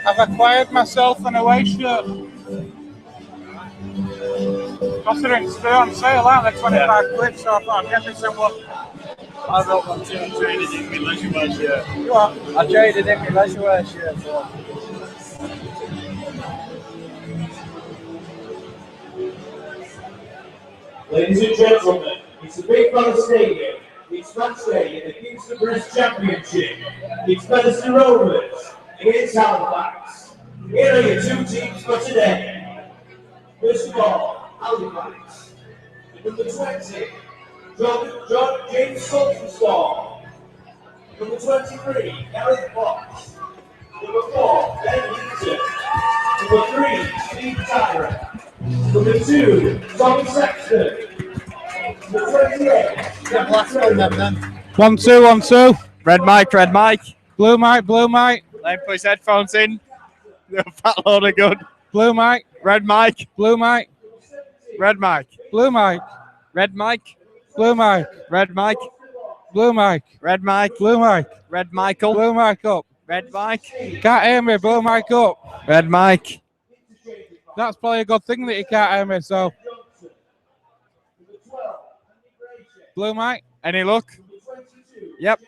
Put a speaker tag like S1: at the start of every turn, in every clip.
S1: I've acquired myself an away shirt. Considering it's on sale, aren't they? 25 quid, so I thought I'd get me some one.
S2: I got one too. I traded in my leisure wear shirt.
S1: You are?
S2: I traded in my leisure wear shirt for one.
S3: Ladies and gentlemen, it's the Big Brother Stadium. It's match day in the Kingston Press Championship. It's Featherstone Rovers against Halifax. Here are your two teams for today. First of all, Halifax. Number 20, John James Sultanstall. Number 23, Gareth Fox. Number 4, Ben Hinton. Number 3, Steve Tyra. Number 2, Tommy Sexton. Number 28,
S2: Last one then.
S1: 1 2 1 2.
S2: Red Mike, Red Mike.
S1: Blue Mike, Blue Mike.
S2: Let him put his headphones in. A fat load of good.
S1: Blue Mike,
S2: Red Mike.
S1: Blue Mike,
S2: Red Mike.
S1: Blue Mike,
S2: Red Mike.
S1: Blue Mike,
S2: Red Mike.
S1: Blue Mike,
S2: Red Mike.
S1: Blue Mike,
S2: Red Michael.
S1: Blue Mike up.
S2: Red Mike.
S1: Can't hear me, Blue Mike up.
S2: Red Mike.
S1: That's probably a good thing that you can't hear me, so. Blue Mike.
S2: Any luck? Yep.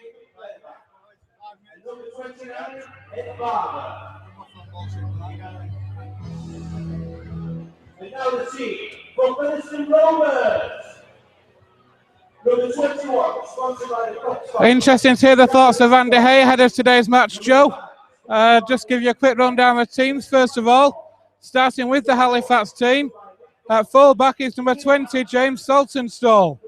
S3: Number 29, Ed Barber. And now the team from Featherstone Rovers. Number 21, sponsored by the Cox.
S1: Interesting to hear the thoughts of Andy Hay ahead of today's match, Joe. Just give you a quick rundown of the teams, first of all. Starting with the Halifax team. At full back is number 20, James Saltonstall.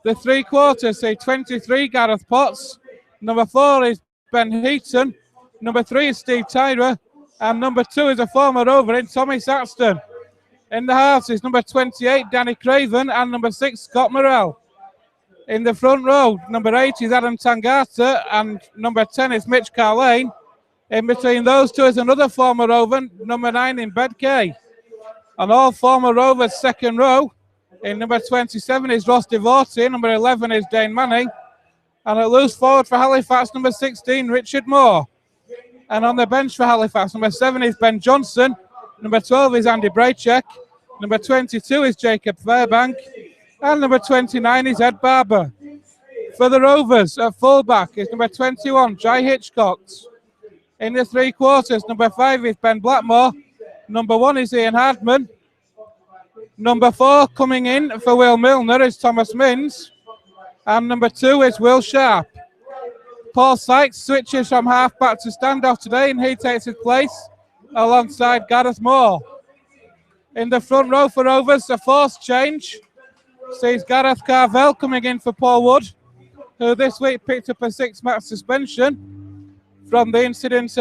S1: The three quarters say 23, Gareth Potts. Number 4 is Ben Heaton. Number 3 is Steve Tyra. And number 2 is a former Rover in Tommy Saxton. In the halves is number 28, Danny Craven. And number 6, Scott Morrell. In the front row, number 8 is Adam Tangata. And number 10 is Mitch Carlane. In between those two is another former Rover, number 9 in Bedkay. And all former Rovers second row. In number 27 is Ross Devorty. Number 11 is Dane Manning. And at loose forward for Halifax, number 16, Richard Moore. And on the bench for Halifax, number 7 is Ben Johnson. Number 12 is Andy Braycheck. Number 22 is Jacob Fairbank. And number 29 is Ed Barber. For the Rovers, at fullback is number 21, Jai Hitchcox. In the three quarters, number 5 is Ben Blackmore. Number 1 is Ian Hardman. Number 4 coming in for Will Milner is Thomas Minns. And number 2 is Will Sharp. Paul Sykes switches from half-back to stand-off today, and he takes his place alongside Gareth Moore. In the front row for Rovers, a forced change sees Gareth Carvell coming in for Paul Wood, who this week picked up a 6-match suspension from the incident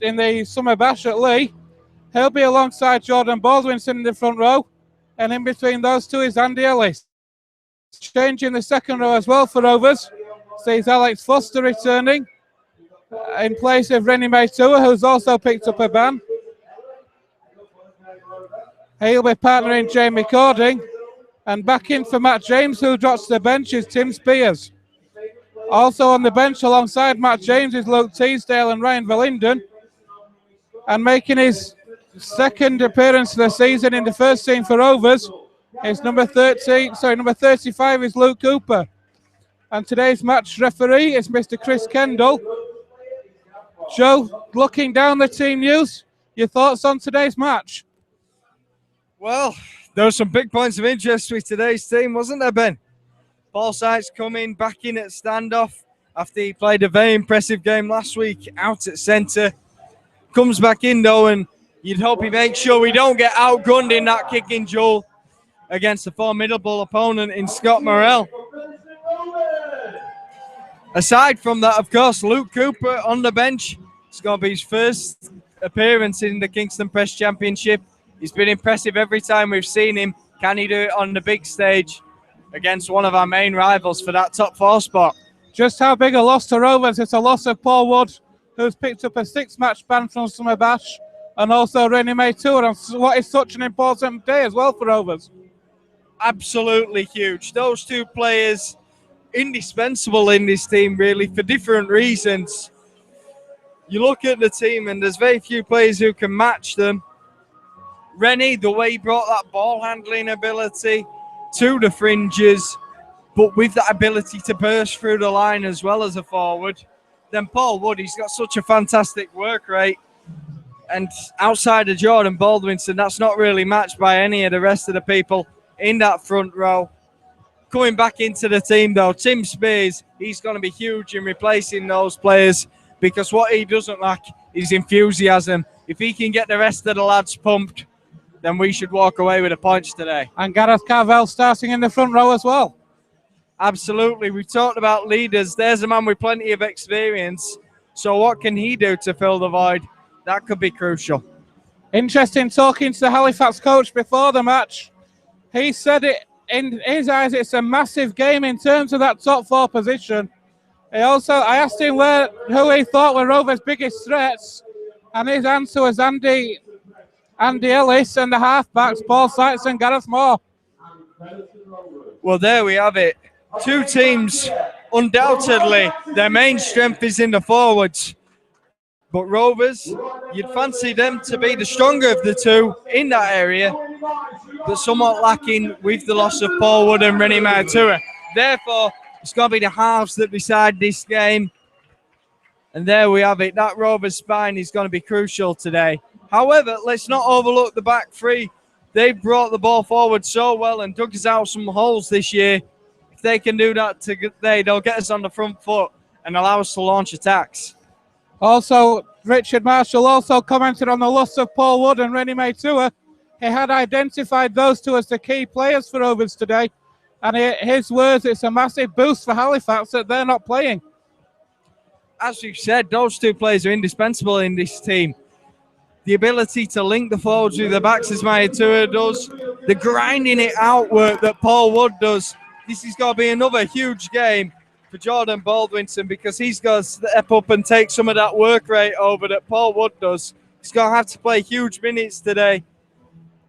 S1: in the summer bash at Lee. He'll be alongside Jordan Baldwinson in the front row, and in between those two is Andy Ellis. Change in the second row as well for Rovers sees Alex Foster returning in place of Rennie Maitua, who's also picked up a ban. He'll be partnering Jamie Cording, and back in for Matt James, who drops to the bench, is Tim Spears. Also on the bench alongside Matt James is Luke Teasdale and Ryan Verlinden, and making his second appearance of the season in the first team for Rovers is number 35 is Luke Cooper. And today's match referee is Mr. Chris Kendall. Joe, looking down the team news, your thoughts on today's match?
S2: Well, there were some big points of interest with today's team, wasn't there, Ben? Paul Sykes coming back in at standoff after he played a very impressive game last week out at centre. Comes back in though, and you'd hope he makes sure we don't get outgunned in that kicking duel against a formidable opponent in Scott Morrell. Aside from that, of course, Luke Cooper on the bench. It's going to be his first appearance in the Kingston Press Championship. He's been impressive every time we've seen him. Can he do it on the big stage against one of our main rivals for that top 4 spot?
S1: Just how big a loss to Rovers. It's a loss of Paul Wood, who's picked up a 6-match ban from Summer Bash, and also Rennie Maitua on what is such an important day as well for Rovers.
S2: Absolutely huge. Those two players, indispensable in this team, really, for different reasons. You look at the team and there's very few players who can match them. Rennie, the way he brought that ball handling ability to the fringes, but with that ability to burst through the line as well as a forward. Then Paul Wood, he's got such a fantastic work rate. And outside of Jordan Baldwinson, that's not really matched by any of the rest of the people in that front row. Coming back into the team, though, Tim Spears, he's going to be huge in replacing those players because what he doesn't lack is enthusiasm. If he can get the rest of the lads pumped, then we should walk away with the points today.
S1: And Gareth Carvel starting in the front row as well.
S2: Absolutely. We've talked about leaders. There's a man with plenty of experience. So what can he do to fill the void? That could be crucial.
S1: Interesting talking to the Halifax coach before the match. He said it in his eyes, it's a massive game in terms of that top 4 position. I asked him who he thought were Rovers' biggest threats, and his answer was Andy Ellis and the halfbacks, Paul Sykes and Gareth Moore.
S2: Well, there we have it. Two teams, undoubtedly, their main strength is in the forwards. But Rovers, you'd fancy them to be the stronger of the two in that area, but somewhat lacking with the loss of Paul Wood and Rennie Maitua. Therefore, it's going to be the halves that decide this game. And there we have it. That Rovers spine is going to be crucial today. However, let's not overlook the back three. They've brought the ball forward so well and dug us out some holes this year. If they can do that today, they'll get us on the front foot and allow us to launch attacks.
S1: Also, Richard Marshall also commented on the loss of Paul Wood and Rennie Maitua. He had identified those two as the key players for Rovers today. And his words, it's a massive boost for Halifax that they're not playing.
S2: As you said, those two players are indispensable in this team. The ability to link the forwards with the backs as Maitua does. The grinding it out work that Paul Wood does. This is going to be another huge game for Jordan Baldwinson because he's got to step up and take some of that work rate over that Paul Wood does. He's going to have to play huge minutes today.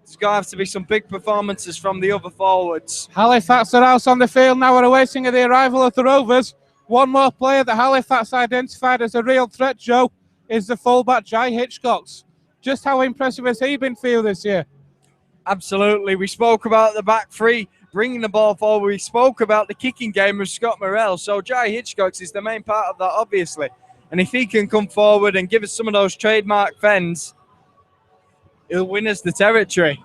S2: There's going to have to be some big performances from the other forwards.
S1: Halifax are out on the field now. We're awaiting the arrival of the Rovers. One more player that Halifax identified as a real threat, Joe, is the fullback Jai Hitchcocks. Just how impressive has he been for you this year?
S2: Absolutely. We spoke about the back three bringing the ball forward. We spoke about the kicking game of Scott Morrell. So Jai Hitchcocks is the main part of that, obviously. And if he can come forward and give us some of those trademark fends, he'll win us the territory.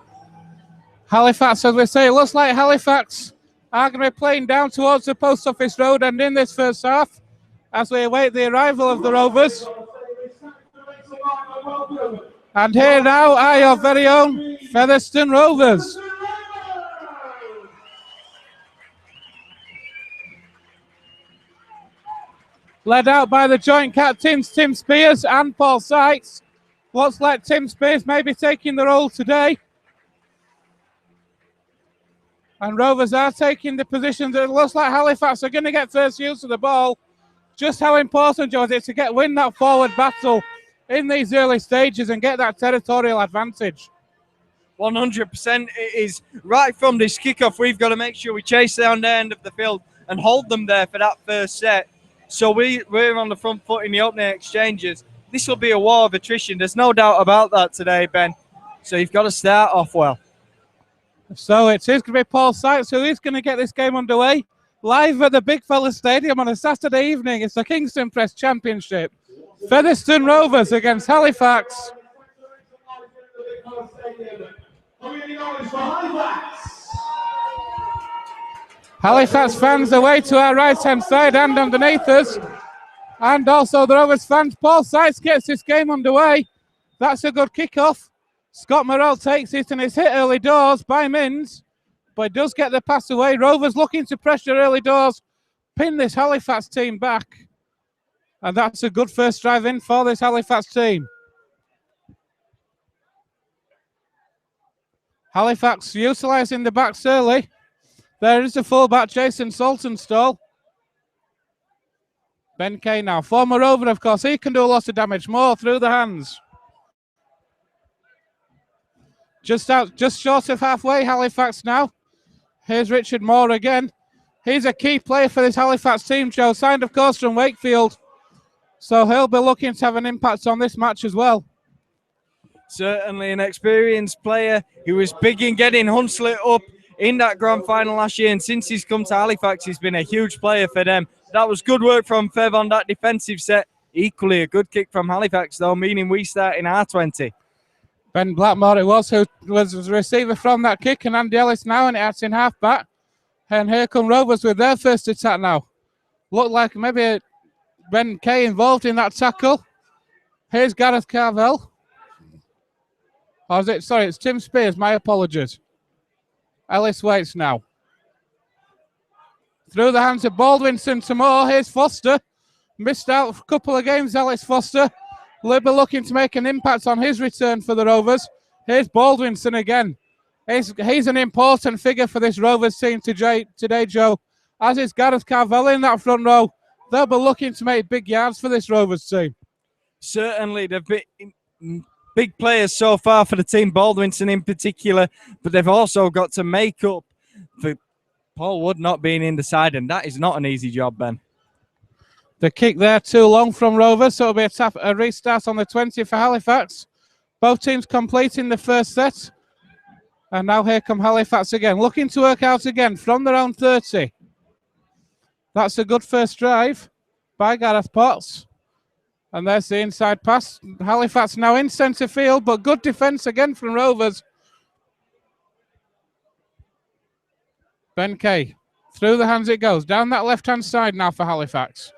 S1: Halifax, as we say, it looks like Halifax are going to be playing down towards the Post Office Road and in this first half as we await the arrival of the Rovers. And here now are your very own Featherstone Rovers. Led out by the joint captains, Tim Spears and Paul Sykes. Looks like Tim Spears may be taking the role today. And Rovers are taking the positions. It looks like Halifax are going to get first use of the ball. Just how important, Joe, is it to win that forward battle in these early stages and get that territorial advantage?
S2: 100% it is. Right from this kickoff, we've got to make sure we chase down the end of the field and hold them there for that first set. So we're on the front foot in the opening exchanges. This will be a war of attrition. There's no doubt about that today, Ben. So you've got to start off well.
S1: So it is going to be Paul Sykes who is going to get this game underway. Live at the Big Fella Stadium on a Saturday evening. It's the Kingston Press Championship. Featherstone Rovers against Halifax. Halifax fans away to our right-hand side and underneath us. And also the Rovers fans. Paul Sykes gets this game underway. That's a good kickoff. Scott Morrell takes it and it's hit early doors by Minns. But does get the pass away. Rovers looking to pressure early doors. Pin this Halifax team back. And that's a good first drive in for this Halifax team. Halifax utilising the backs early. There is the fullback, Jason Saltonstall. Ben Kay now. Former Rover, of course. He can do a lot of damage. More through the hands. Just short of halfway, Halifax now. Here's Richard Moore again. He's a key player for this Halifax team, Joe. Signed, of course, from Wakefield. So he'll be looking to have an impact on this match as well.
S2: Certainly an experienced player who was big in getting Hunslet up in that grand final last year, and since he's come to Halifax, he's been a huge player for them. That was good work from Fev on that defensive set. Equally a good kick from Halifax, though, meaning we start in R20.
S1: Ben Blackmore it was who was the receiver from that kick, and Andy Ellis now, and it's in half back. And here come Rovers with their first attack now. Looked like maybe Ben Kay involved in that tackle. Here's Gareth Carvel. Or is it? Sorry, it's Tim Spears. My apologies. Ellis waits now. Through the hands of Baldwinson to Moore. Here's Foster. Missed out a couple of games, Ellis Foster. Libby looking to make an impact on his return for the Rovers. Here's Baldwinson again. He's an important figure for this Rovers team today, Joe. As is Gareth Carvel in that front row. They'll be looking to make big yards for this Rovers team.
S2: Certainly, they've been big players so far for the team, Baldwinson in particular, but they've also got to make up for Paul Wood not being in the side, and that is not an easy job, Ben.
S1: The kick there too long from Rovers, so it'll be a restart on the 20 for Halifax. Both teams completing the first set. And now here come Halifax again, looking to work out again from their own 30. That's a good first drive by Gareth Potts. And there's the inside pass. Halifax now in centre field, but good defence again from Rovers. Ben Kay, through the hands it goes. Down that left-hand side now for Halifax.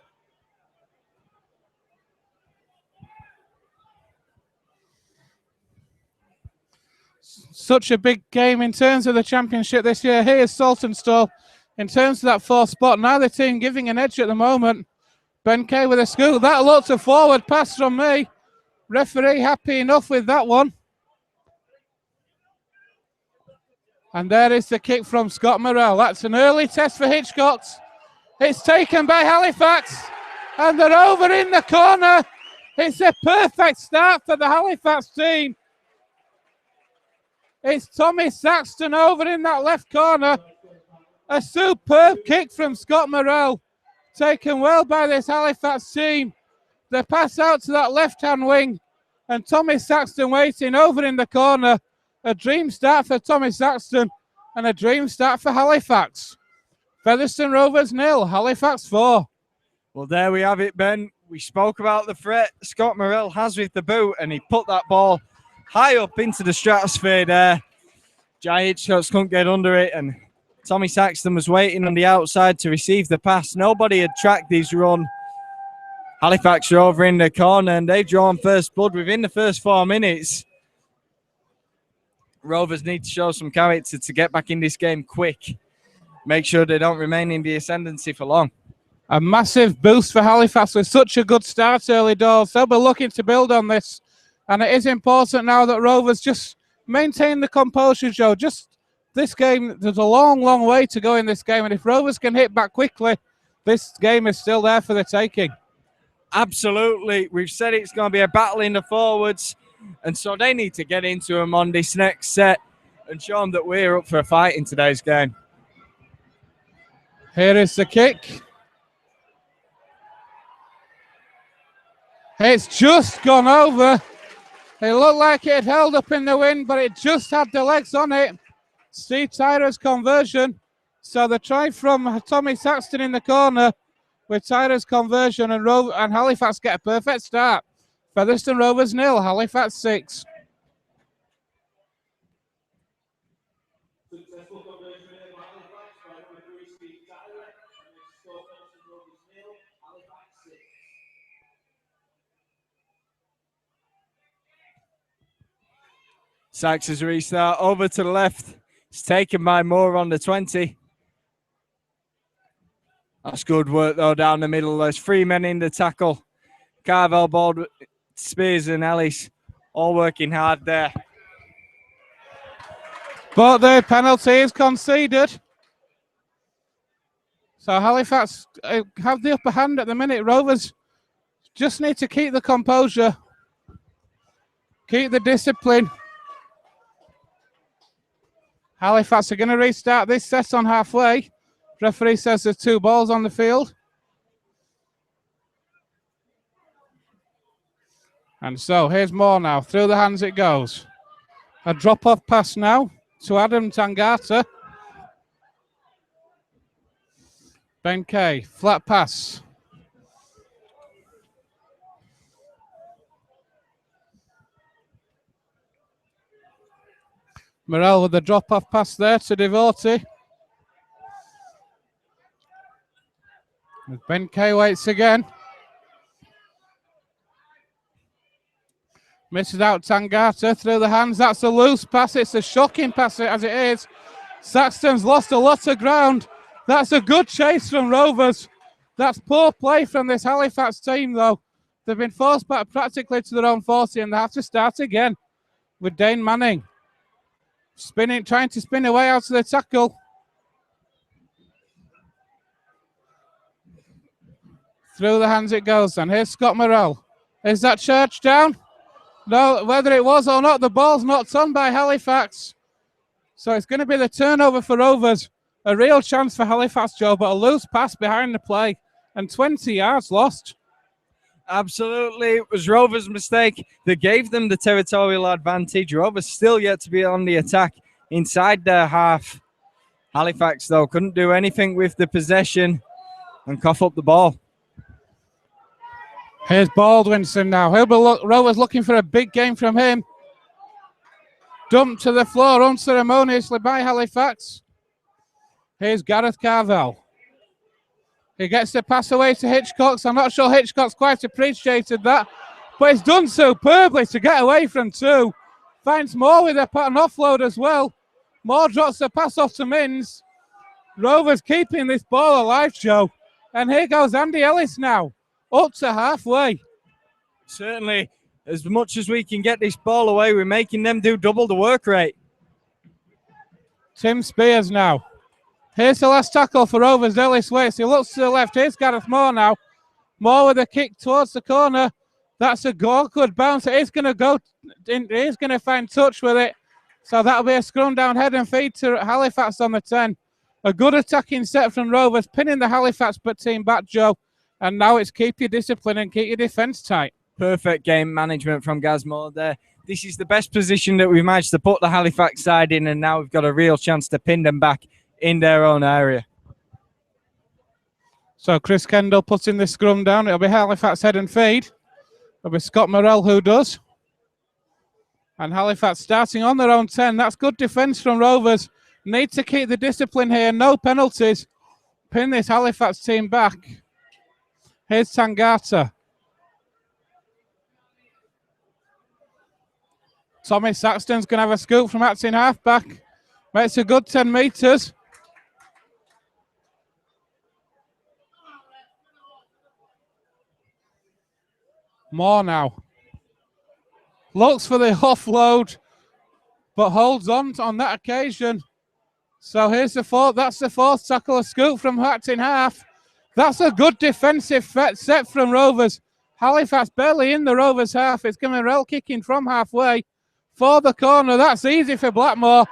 S1: Such a big game in terms of the championship this year. Here's Saltonstall in terms of that fourth spot. Neither team giving an edge at the moment. Ben Kay with a scoop. That looked a forward pass from me. Referee happy enough with that one. And there is the kick from Scott Morrell. That's an early test for Hitchcocks. It's taken by Halifax. And they're over in the corner. It's a perfect start for the Halifax team. It's Tommy Saxton over in that left corner. A superb kick from Scott Morrell. Taken well by this Halifax team. The pass out to that left-hand wing. And Tommy Saxton waiting over in the corner. A dream start for Tommy Saxton. And a dream start for Halifax. Featherstone Rovers 0, Halifax 4.
S2: Well, there we have it, Ben. We spoke about the threat Scott Morrell has with the boot, and he put that ball high up into the stratosphere there. Jai Hitchcocks couldn't get under it, and Tommy Saxton was waiting on the outside to receive the pass. Nobody had tracked his run. Halifax are over in the corner, and they've drawn first blood within the first 4 minutes. Rovers need to show some character to get back in this game quick. Make sure they don't remain in the ascendancy for long.
S1: A massive boost for Halifax with such a good start early doors. They'll be looking to build on this. And it is important now that Rovers just maintain the composure, Joe. Just this game, there's a long, long way to go in this game. And if Rovers can hit back quickly, this game is still there for the taking.
S2: Absolutely. We've said it's going to be a battle in the forwards. And so they need to get into them on this next set and show them that we're up for a fight in today's game.
S1: Here is the kick. It's just gone over. It looked like it had held up in the wind, but it just had the legs on it. Steve Tyra's conversion. So the try from Tommy Saxton in the corner with Tyra's conversion, and Halifax get a perfect start. Featherstone Rovers 0, Halifax 6.
S3: Successful conversion here by Halifax by number 3, Steve Tyler. And next score, Featherstone Rovers 0, Halifax 6.
S2: Sykes' restart over to the left. It's taken by Moore on the 20. That's good work, though, down the middle. There's 3 men in the tackle. Carvel, Baldwin, Spears and Ellis all working hard there.
S1: But the penalty is conceded. So Halifax have the upper hand at the minute. Rovers just need to keep the composure. Keep the discipline. Halifax are going to restart this set on halfway. Referee says there's 2 balls on the field. And so here's Moore now. Through the hands it goes. A drop-off pass now to Adam Tangata. Ben Kay, flat pass. Morel with the drop-off pass there to Devotee. Ben Kay waits again. Misses out Tangata through the hands. That's a loose pass. It's a shocking pass as it is. Saxton's lost a lot of ground. That's a good chase from Rovers. That's poor play from this Halifax team, though. They've been forced back practically to their own 40, and they have to start again with Dane Manning. Spinning, trying to spin away out of the tackle. Through the hands it goes, and here's Scott Morrell. Is that Church down? No, whether it was or not, the ball's knocked on by Halifax. So it's going to be the turnover for Rovers. A real chance for Halifax, Joe, but a loose pass behind the play and 20 yards lost.
S2: Absolutely. It was Rovers' mistake that gave them the territorial advantage. Rovers still yet to be on the attack inside their half. Halifax, though, couldn't do anything with the possession and cough up the ball.
S1: Here's Baldwinson now. Rovers looking for a big game from him. Dumped to the floor unceremoniously by Halifax. Here's Gareth Carvel. He gets the pass away to Hitchcock. I'm not sure Hitchcock's quite appreciated that, but he's done superbly to get away from two. Finds Moore with an offload as well. Moore drops the pass off to Mins. Rovers keeping this ball alive, Joe. And here goes Andy Ellis now, up to halfway.
S2: Certainly, as much as we can get this ball away, we're making them do double the work rate.
S1: Tim Spears now. Here's the last tackle for Rovers. Ellis waits. He looks to the left. Here's Gareth Moore now. Moore with a kick towards the corner. That's a good bounce. It is going to go. He's going to find touch with it. So that'll be a scrum down head and feed to Halifax on the 10. A good attacking set from Rovers, pinning the Halifax team back, Joe. And now it's keep your discipline and keep your defence tight.
S2: Perfect game management from Gaz Moore there. This is the best position that we've managed to put the Halifax side in, and now we've got a real chance to pin them back in their own area.
S1: So Chris Kendall putting the scrum down. It'll be Halifax head and feed. It'll be Scott Morrell who does. And Halifax starting on their own 10. That's good defence from Rovers. Need to keep the discipline here. No penalties. Pin this Halifax team back. Here's Tangata. Tommy Saxton's going to have a scoop from acting halfback. Makes a good 10 metres. Moore now. Looks for the offload, but holds on that occasion. So here's the fourth. That's the fourth tackle, a scoop from acting half. That's a good defensive set from Rovers. Halifax barely in the Rovers half. It's going to be Rel kicking from halfway for the corner. That's easy for Blackmore.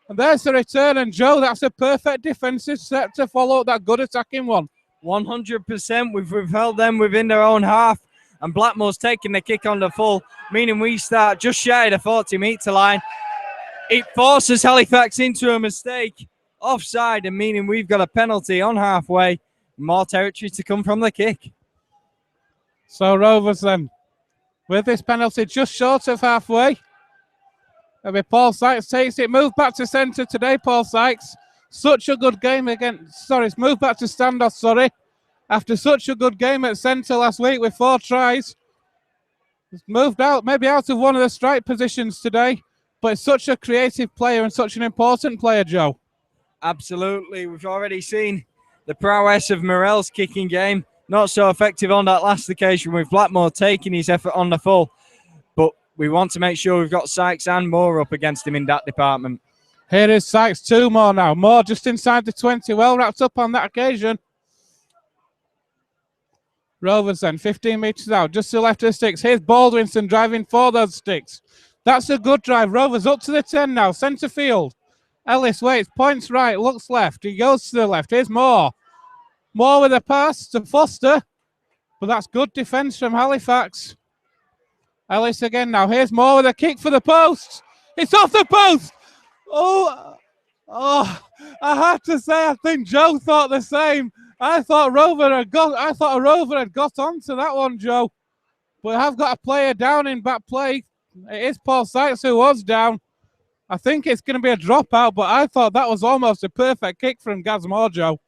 S1: And there's the return. And Joe, that's a perfect defensive set to follow up that good attacking one.
S2: 100%. We've held them within their own half. And Blackmore's taking the kick on the full, meaning we start just shy of the 40-metre line. It forces Halifax into a mistake offside, and meaning we've got a penalty on halfway. More territory to come from the kick.
S1: So Rovers then, with this penalty just short of halfway. It'll be Paul Sykes takes it. Move back to centre today, Paul Sykes. Such a good game again. Sorry, it's moved back to standoff, sorry. After such a good game at centre last week with 4 tries. It's moved out, maybe out of one of the strike positions today. But it's such a creative player and such an important player, Joe.
S2: Absolutely. We've already seen the prowess of Morell's kicking game. Not so effective on that last occasion with Blackmore taking his effort on the full. But we want to make sure we've got Sykes and Moore up against him in that department.
S1: Here is Sykes, 2 more now. Moore just inside the 20. Well wrapped up on that occasion. Rovers then, 15 metres out, just to the left of the sticks. Here's Baldwinson driving for those sticks. That's a good drive. Rovers up to the 10 now, centre field. Ellis waits, points right, looks left. He goes to the left. Here's Moore. Moore with a pass to Foster. But that's good defence from Halifax. Ellis again now. Here's Moore with a kick for the post. It's off the post. Oh, I have to say, I think Joe thought the same. I thought a Rover had got onto that one, Joe. But I've got a player down in back play. It is Paul Sykes who was down. I think it's going to be a dropout, but I thought that was almost a perfect kick from Gaz Moore, Joe.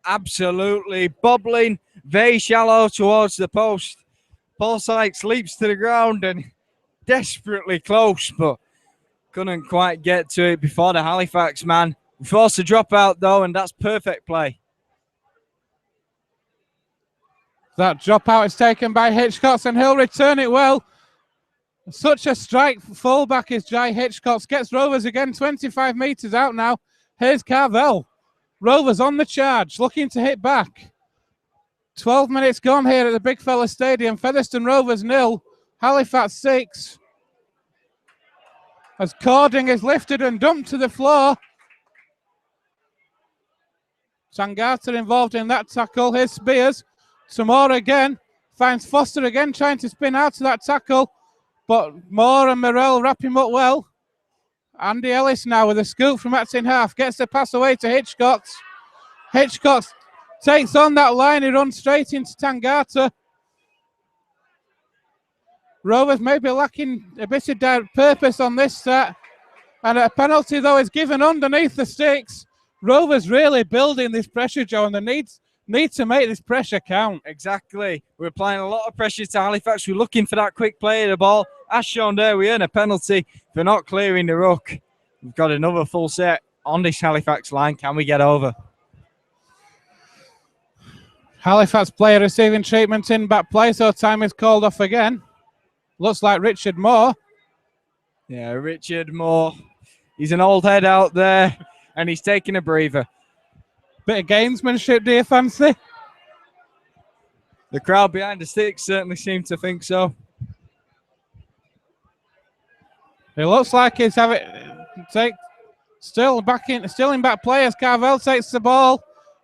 S2: Absolutely bobbling very shallow towards the post. Paul Sykes leaps to the ground and desperately close, but couldn't quite get to it before the Halifax man. Forced a dropout though, and that's perfect play.
S1: That dropout is taken by Hitchcock, and he'll return it well. Such a strike fullback is Jai Hitchcock. Gets Rovers again, 25 metres out now. Here's Carvel. Rovers on the charge, looking to hit back. 12 minutes gone here at the Big Fella Stadium. Featherstone Rovers 0, Halifax 6. As Cording is lifted and dumped to the floor. Tangata involved in that tackle. Here's Spears. Moore again. Finds Foster again trying to spin out of that tackle. But Moore and Morell wrap him up well. Andy Ellis now with a scoop from Acton half. Gets the pass away to Hitchcock. Hitchcock takes on that line. He runs straight into Tangata. Rovers may be lacking a bit of purpose on this set. And a penalty, though, is given underneath the sticks. Rovers really building this pressure, Joe, and they need to make this pressure count.
S2: Exactly. We're applying a lot of pressure to Halifax. We're looking for that quick play of the ball. As shown there, we earn a penalty for not clearing the ruck. We've got another full set on this Halifax line. Can we get over?
S1: Halifax player receiving treatment in back play, so time is called off again. Looks like Richard Moore.
S2: Yeah, Richard Moore. He's an old head out there, and he's taking a breather.
S1: Bit of gamesmanship, do you fancy?
S2: The crowd behind the sticks certainly seem to think so.
S1: It looks like he's having still in back play as Carvel takes the ball,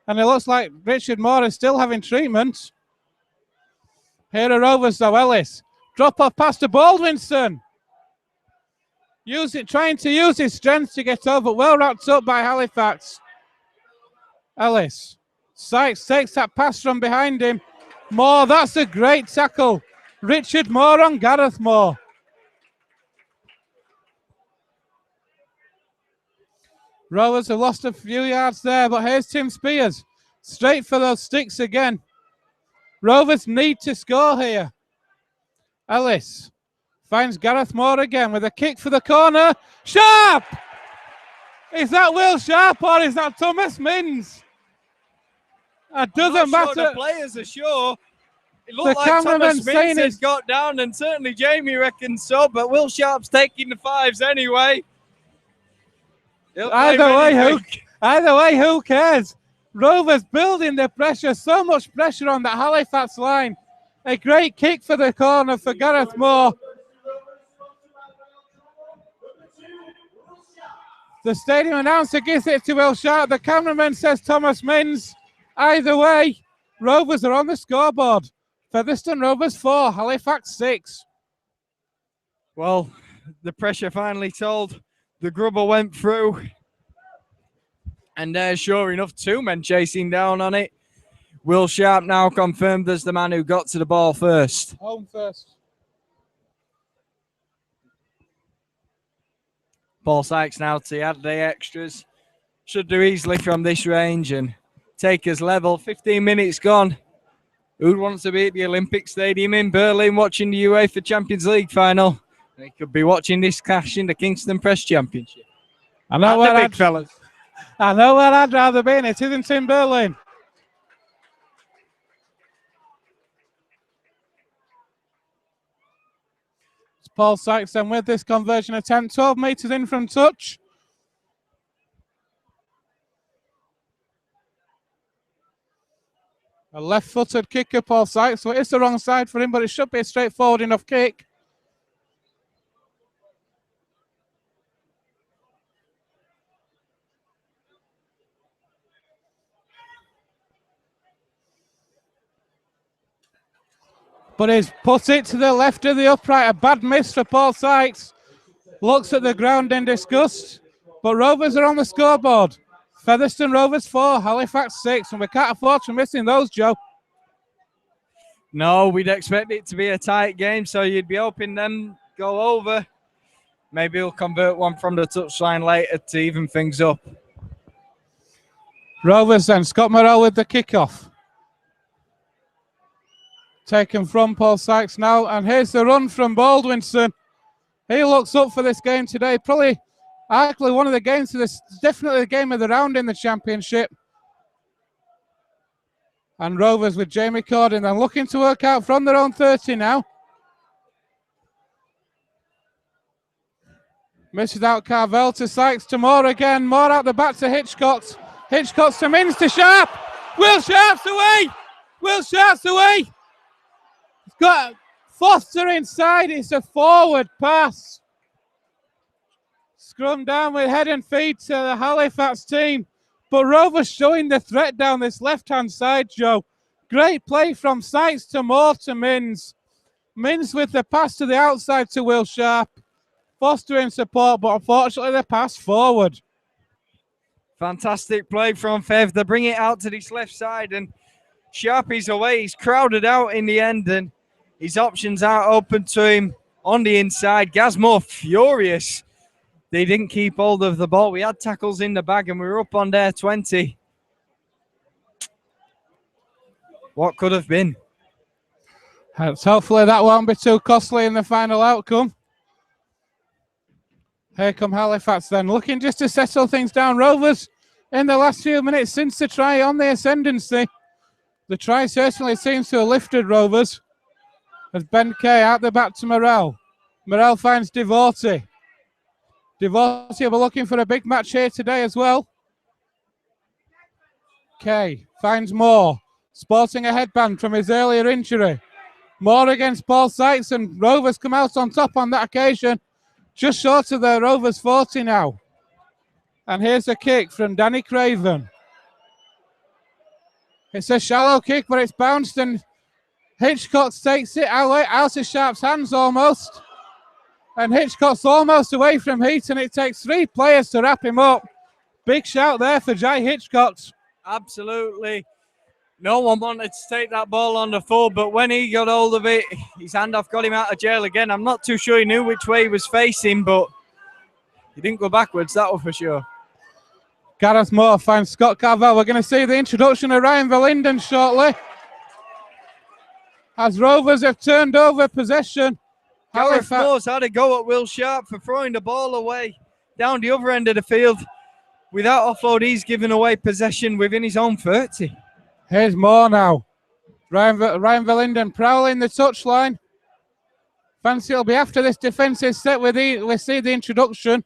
S1: and it looks like Richard Moore is still having treatment. Here are Rovers though. Ellis. Drop off pass to Baldwinson. Trying to use his strength to get over. Well wrapped up by Halifax. Ellis. Sykes takes that pass from behind him. Moore, that's a great tackle. Richard Moore on Gareth Moore. Rovers have lost a few yards there, but here's Tim Spears. Straight for those sticks again. Rovers need to score here. Ellis finds Gareth Moore again with a kick for the corner. Sharp! Is that Will Sharp or is that Thomas Minns? It doesn't matter.
S2: Sure the players are sure. It looked
S1: The
S2: like
S1: cameraman
S2: Thomas Minns
S1: saying
S2: has got down, and certainly Jamie reckons so, but Will Sharp's taking the fives anyway.
S1: Either way, who cares? Rovers building the pressure, so much pressure on the Halifax line. A great kick for the corner for Gareth Moore. The stadium announcer gives it to Will Sharp. The cameraman says Thomas Minns. Either way, Rovers are on the scoreboard. Featherstone Rovers 4, Halifax 6.
S2: Well, the pressure finally told. The grubber went through. And there's sure enough 2 men chasing down on it. Will Sharp now confirmed as the man who got to the ball first.
S1: Home first.
S2: Paul Sykes now to add the extras. Should do easily from this range and take us level. 15 minutes gone. Who'd want to be at the Olympic Stadium in Berlin watching the UEFA Champions League final? They could be watching this clash in the Kingston Press Championship.
S1: I know where I'd rather be, and it isn't in Berlin. It's Paul Sykes then with this conversion attempt, 12 metres in from touch. A left-footed kicker, Paul Sykes, so it's the wrong side for him, but it should be a straightforward enough kick. but he's put it to the left of the upright. A bad miss for Paul Sykes. Looks at the ground in disgust, but Rovers are on the scoreboard. Featherstone Rovers 4, Halifax 6, and we can't afford to missing those, Joe.
S2: No, we'd expect it to be a tight game, so you'd be hoping them go over. Maybe he'll convert one from the touchline later to even things up.
S1: Rovers then, Scott Morrell with the kickoff. Taken from Paul Sykes now, and here's the run from Baldwinson. He looks up for this game today. Probably, actually, one of the games of this, definitely the game of the round in the championship. And Rovers with Jamie Corden then looking to work out from their own 30 now. Misses out Carvel to Sykes to Moore again. Moore out the back to Hitchcock. Hitchcock to Mins to Sharp. Will Sharp's away. Will Sharp's away. He's got Foster inside. It's a forward pass. Scrum down with head and feet to the Halifax team. But Rovers showing the threat down this left-hand side, Joe. Great play from Sykes to Moore to Mins. Mins with the pass to the outside to Will Sharp. Foster in support, but unfortunately the pass forward.
S2: Fantastic play from Fev. They bring it out to this left side, and Sharpie's away. He's crowded out in the end, and his options are open to him on the inside. Gazmore furious. They didn't keep hold of the ball. We had tackles in the bag, and we were up on their 20. What could have been?
S1: Hopefully that won't be too costly in the final outcome. Here come Halifax then, looking just to settle things down. Rovers in the last few minutes since the try on the ascendancy. The try certainly seems to have lifted Rovers. As Ben Kay out the back to Morrell. Morrell finds Devotee. Devotee will be looking for a big match here today as well. Kay finds Moore. Sporting a headband from his earlier injury. Moore against Paul Sykes, and Rovers come out on top on that occasion. Just short of the Rovers 40 now. And here's a kick from Danny Craven. It's a shallow kick, but it's bounced, and Hitchcock takes it out of Sharp's hands almost. And Hitchcock's almost away from Heat, and it takes 3 players to wrap him up. Big shout there for Jai Hitchcock.
S2: Absolutely. No one wanted to take that ball on the full, but when he got hold of it, his handoff got him out of jail again. I'm not too sure he knew which way he was facing, but he didn't go backwards, that was for sure.
S1: Gareth Moore finds Scott Carvel. We're going to see the introduction of Ryan Verlinden shortly. As Rovers have turned over possession.
S2: Gareth Moore's had a go at Will Sharp for throwing the ball away down the other end of the field. Without offload, he's given away possession within his own 30.
S1: Here's Moore now. Ryan Verlinden prowling the touchline. Fancy will be after this defensive set. We see the introduction.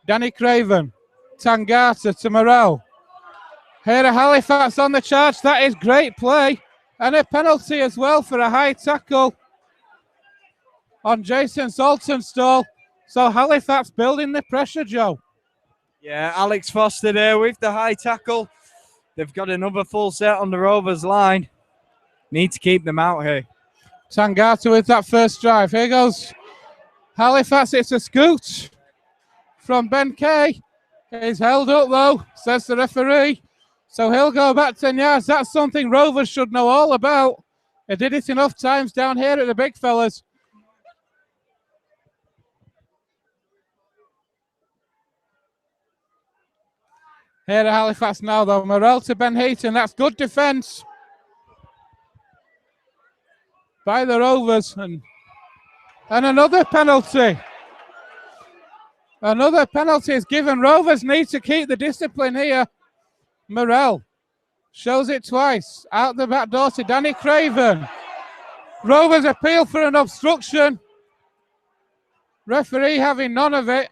S1: Danny Craven. Tangata to Morrell. Here are Halifax on the charge. That is great play. And a penalty as well for a high tackle on Jason Saltonstall. So Halifax building the pressure, Joe.
S2: Yeah, Alex Foster there with the high tackle. They've got another full set on the Rovers line. Need to keep them out here.
S1: Tangata with that first drive. Here goes Halifax. It's a scoot from Ben Kay. He's held up though, says the referee. So he'll go back 10 yards. That's something Rovers should know all about. They did it enough times down here at the big fellas. Here at Halifax now, though. Morrell to Ben Heaton. That's good defence by the Rovers. And another penalty. Another penalty is given. Rovers need to keep the discipline here. Morrell shows it twice. Out the back door to Danny Craven. Rovers appeal for an obstruction. Referee having none of it.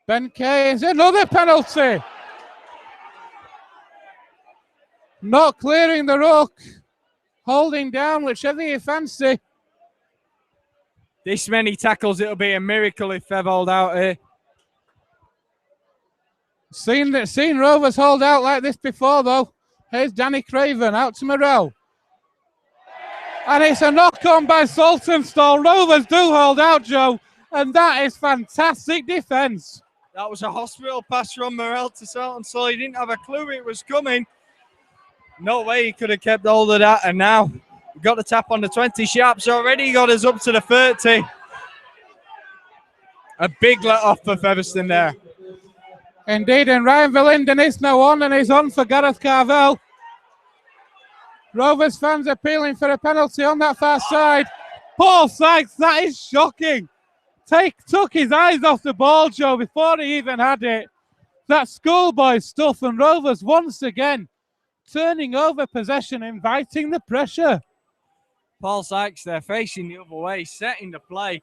S1: Ben Kay is another penalty. Not clearing the ruck. Holding down, whichever you fancy.
S2: This many tackles, it'll be a miracle if they've held out here.
S1: Seen Rovers hold out like this before, though. Here's Danny Craven out to Morell. And it's a knock on by Saltonstall. Rovers do hold out, Joe. And that is fantastic defence.
S2: That was a hospital pass from Morell to Saltonstall. He didn't have a clue it was coming. No way he could have kept hold of that. And now we got the tap on the 20. Sharp's already got us up to the 30. A big let off for Featherstone there.
S1: Indeed, and Ryan Verlinden is now on, and he's on for Gareth Carvel. Rovers fans appealing for a penalty on that far side. Paul Sykes, that is shocking. Took his eyes off the ball, Joe, before he even had it. That schoolboy stuff, and Rovers once again turning over possession, inviting the pressure.
S2: Paul Sykes there facing the other way, setting the play.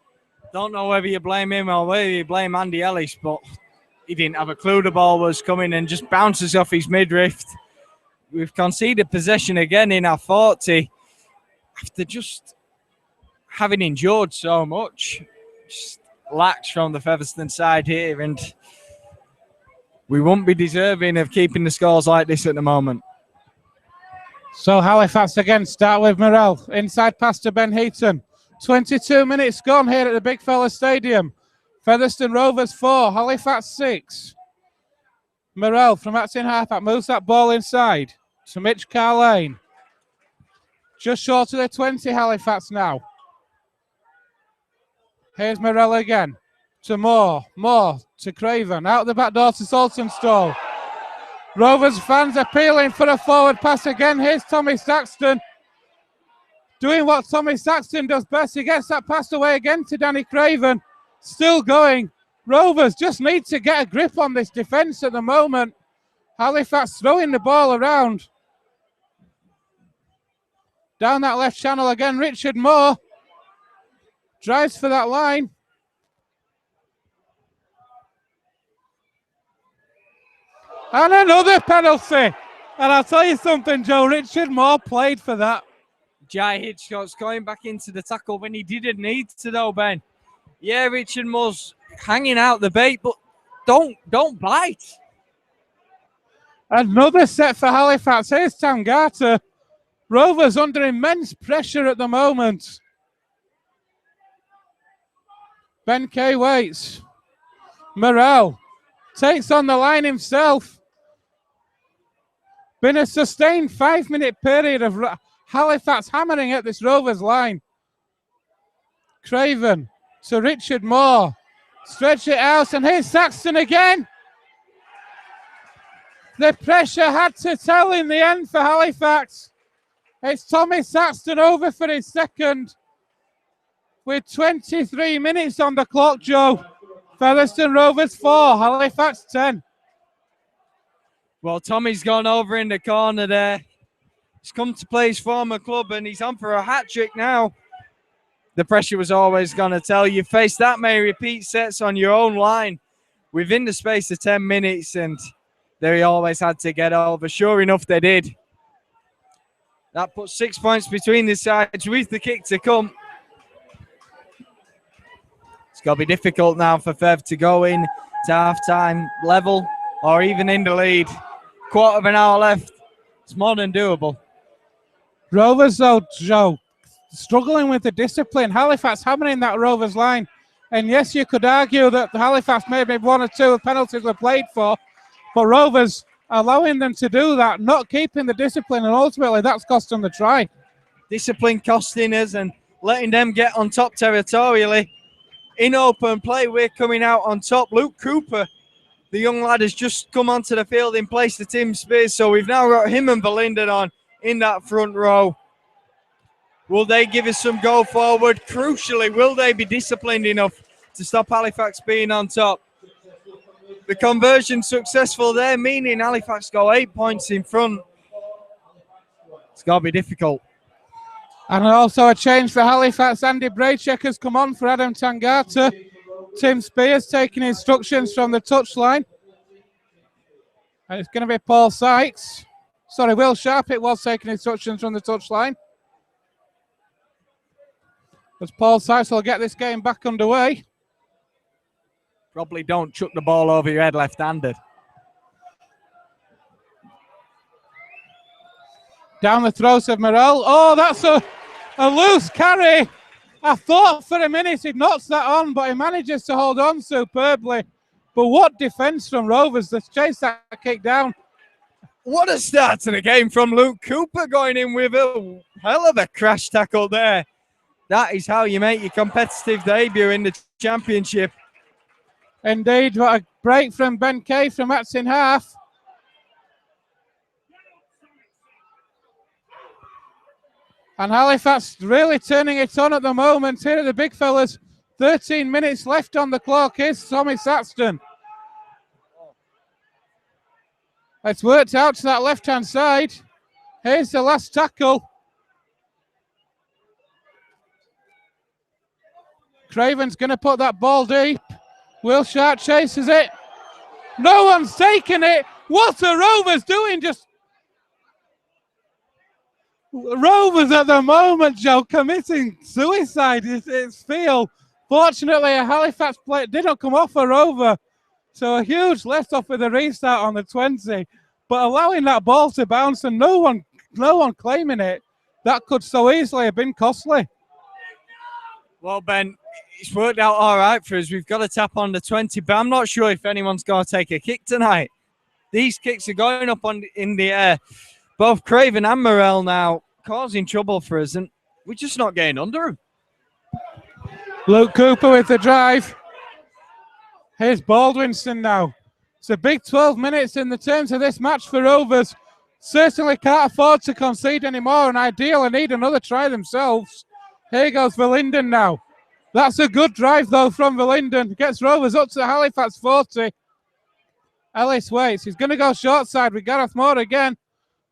S2: Don't know whether you blame him or whether you blame Andy Ellis, but he didn't have a clue the ball was coming and just bounces off his midriff. We've conceded possession again in our 40 after just having endured so much. Just lax from the Featherstone side here, and we won't be deserving of keeping the scores like this at the moment.
S1: So Halifax again start with Morell. Inside pass to Ben Heaton. 22 minutes gone here at the Big Fella Stadium. Featherstone Rovers 4, Halifax 6. Morell from Acton halfback moves that ball inside to Mitch Carlane. Just short of the 20, Halifax now. Here's Morell again to Moore to Craven. Out the back door to Saltonstall. Rovers fans appealing for a forward pass again. Here's Tommy Saxton. Doing what Tommy Saxton does best. He gets that pass away again to Danny Craven. Still going. Rovers just need to get a grip on this defence at the moment. Halifax throwing the ball around. Down that left channel again, Richard Moore. Drives for that line. And another penalty. And I'll tell you something, Joe, Richard Moore played for that.
S2: Jai Hitchcock's going back into the tackle when he didn't need to though, Ben. Yeah, Richard Moore's hanging out the bait, but don't bite.
S1: Another set for Halifax. Here's Tangata. Rovers under immense pressure at the moment. Ben Kay waits. Morell takes on the line himself. Been a sustained 5-minute period of Halifax hammering at this Rovers line. Craven to Richard Moore. Stretch it out, and here's Saxton again. The pressure had to tell in the end for Halifax. It's Tommy Saxton over for his second with 23 minutes on the clock, Joe. Featherstone Rovers 4, Halifax 10.
S2: Well, Tommy's gone over in the corner there. He's come to play his former club and he's on for a hat-trick now. The pressure was always going to tell you. Face that may repeat sets on your own line within the space of 10 minutes, and they always had to get over. Sure enough, they did. That puts 6 points between the sides with the kick to come. It's got to be difficult now for Fev to go in to half-time level or even in the lead. Quarter of an hour left. It's more than doable.
S1: Rovers, though, Joe, struggling with the discipline. Halifax hammering that Rovers line. And yes, you could argue that Halifax maybe 1 or 2 penalties were played for, but Rovers allowing them to do that, not keeping the discipline, and ultimately that's cost them the try.
S2: Discipline costing us and letting them get on top territorially. In open play, we're coming out on top. Luke Cooper, the young lad, has just come onto the field in place of Tim Spears, so we've now got him and Verlinden on in that front row. Will they give us some go forward? Crucially, will they be disciplined enough to stop Halifax being on top? The conversion successful there, meaning Halifax go 8 points in front. It's got to be difficult.
S1: And also a change for Halifax. Andy Braycheck has come on for Adam Tangata. Tim Spears taking instructions from the touchline. And it's going to be Paul Sykes. Sorry, Will Sharp, it was taking instructions from the touchline. As Paul Sykes will get this game back underway.
S2: Probably don't chuck the ball over your head left-handed.
S1: Down the throat of Morel. Oh, that's a loose carry. I thought for a minute he knocks that on, but he manages to hold on superbly. But what defence from Rovers to chase that kick down.
S2: What a start to the game from Luke Cooper, going in with a hell of a crash tackle there. That is how you make your competitive debut in the championship.
S1: Indeed, what a break from Ben Kay from that's in half. And Halifax really turning it on at the moment. Here are the big fellas. 13 minutes left on the clock. Here's Tommy Saxton. It's worked out to that left-hand side. Here's the last tackle. Craven's going to put that ball deep. Will Sharp chases it. No one's taken it. What are Rovers doing? Just Rovers at the moment, Joe, committing suicide. It's field. Fortunately, a Halifax play didn't come off a Rover. So a huge left off with a restart on the 20. But allowing that ball to bounce and no one claiming it, that could so easily have been costly.
S2: Well, Ben, it's worked out all right for us. We've got a tap on the 20, but I'm not sure if anyone's going to take a kick tonight. These kicks are going up in the air. Both Craven and Morel now causing trouble for us, and we're just not getting under them.
S1: Luke Cooper with the drive. Here's Baldwinson now. It's a big 12 minutes in the terms of this match for Rovers. Certainly can't afford to concede anymore, and ideally need another try themselves. Here goes Verlinden now. That's a good drive, though, from Verlinden. Gets Rovers up to the Halifax 40. Ellis waits. He's going to go short side with Gareth Moore again.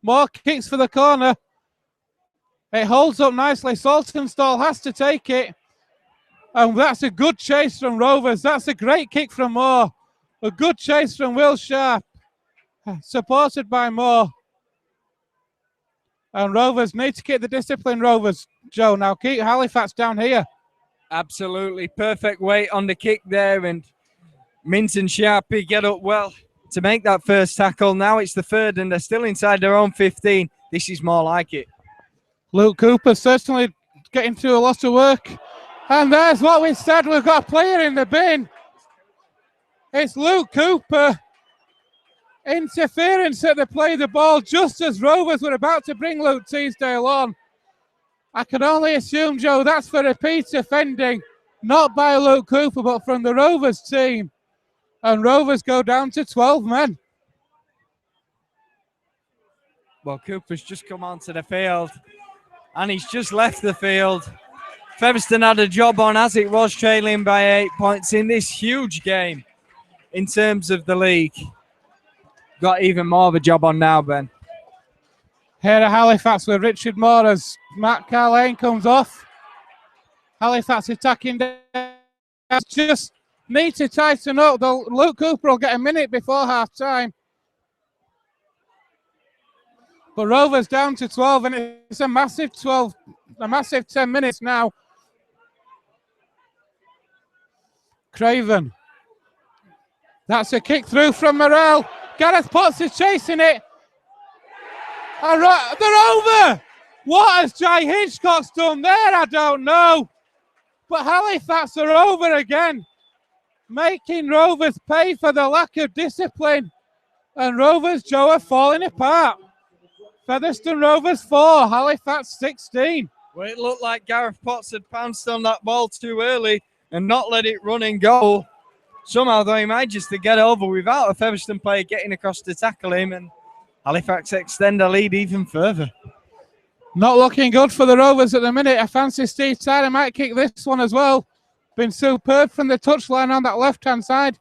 S1: Moore kicks for the corner. It holds up nicely. Saltonstall has to take it. And that's a good chase from Rovers. That's a great kick from Moore. A good chase from Will Sharp. Supported by Moore. And Rovers need to keep the discipline, Rovers, Joe. Now keep Halifax down here.
S2: Absolutely perfect weight on the kick there. And Minton Sharpie get up well to make that first tackle. Now it's the third and they're still inside their own 15. This is more like it.
S1: Luke Cooper certainly getting through a lot of work. And there's what we said. We've got a player in the bin. It's Luke Cooper. Interference at the play of the ball just as Rovers were about to bring Luke Teasdale on. I can only assume, Joe, that's for repeat offending. Not by Luke Cooper, but from the Rovers team. And Rovers go down to 12 men.
S2: Well, Cooper's just come onto the field. And he's just left the field. Featherstone had a job on as it was trailing by 8 points in this huge game in terms of the league. Got even more of a job on now, Ben.
S1: Here at Halifax with Richard Moore as Matt Carlane comes off. Halifax attacking down. Just need to tighten up. Luke Cooper will get a minute before half time. But Rovers down to 12, and it's a massive 10 minutes now. Craven. That's a kick through from Morel. Gareth Potts is chasing it. They're over. What has Jai Hitchcock's done there? I don't know. But Halifax are over again, making Rovers pay for the lack of discipline. And Rovers, Joe, are falling apart. Featherstone Rovers 4, Halifax 16.
S2: Well, it looked like Gareth Potts had pounced on that ball too early and not let it run in goal. Somehow, though, he managed to get over without a Featherstone player getting across to tackle him, and Halifax extend the lead even further.
S1: Not looking good for the Rovers at the minute. I fancy Steve Tyler might kick this one as well. Been superb from the touchline on that left-hand side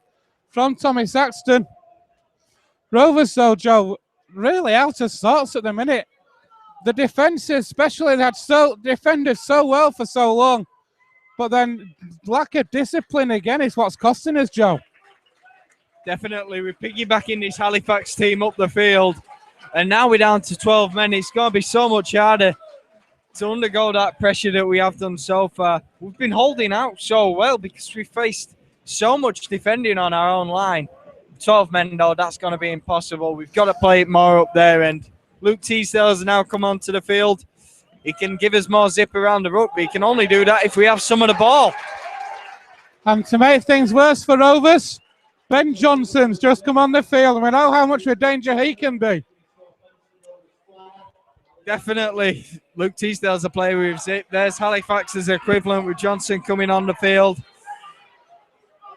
S1: from Tommy Saxton. Rovers, though, Joe, really out of sorts at the minute. The defences, especially, they had defended so well for so long. But then lack of discipline again is what's costing us, Joe.
S2: Definitely. We're piggybacking this Halifax team up the field. And now we're down to 12 men. It's going to be so much harder to undergo that pressure that we have done so far. We've been holding out so well because we faced so much defending on our own line. 12 men, though, that's going to be impossible. We've got to play it more up there, and Luke Teasdale has now come onto the field. He can give us more zip around the ruck, but he can only do that if we have some of the ball.
S1: And to make things worse for Rovers, Ben Johnson's just come on the field, and we know how much of a danger he can be.
S2: Definitely. Luke Teasdale's a player with zip. There's Halifax's equivalent with Johnson coming on the field.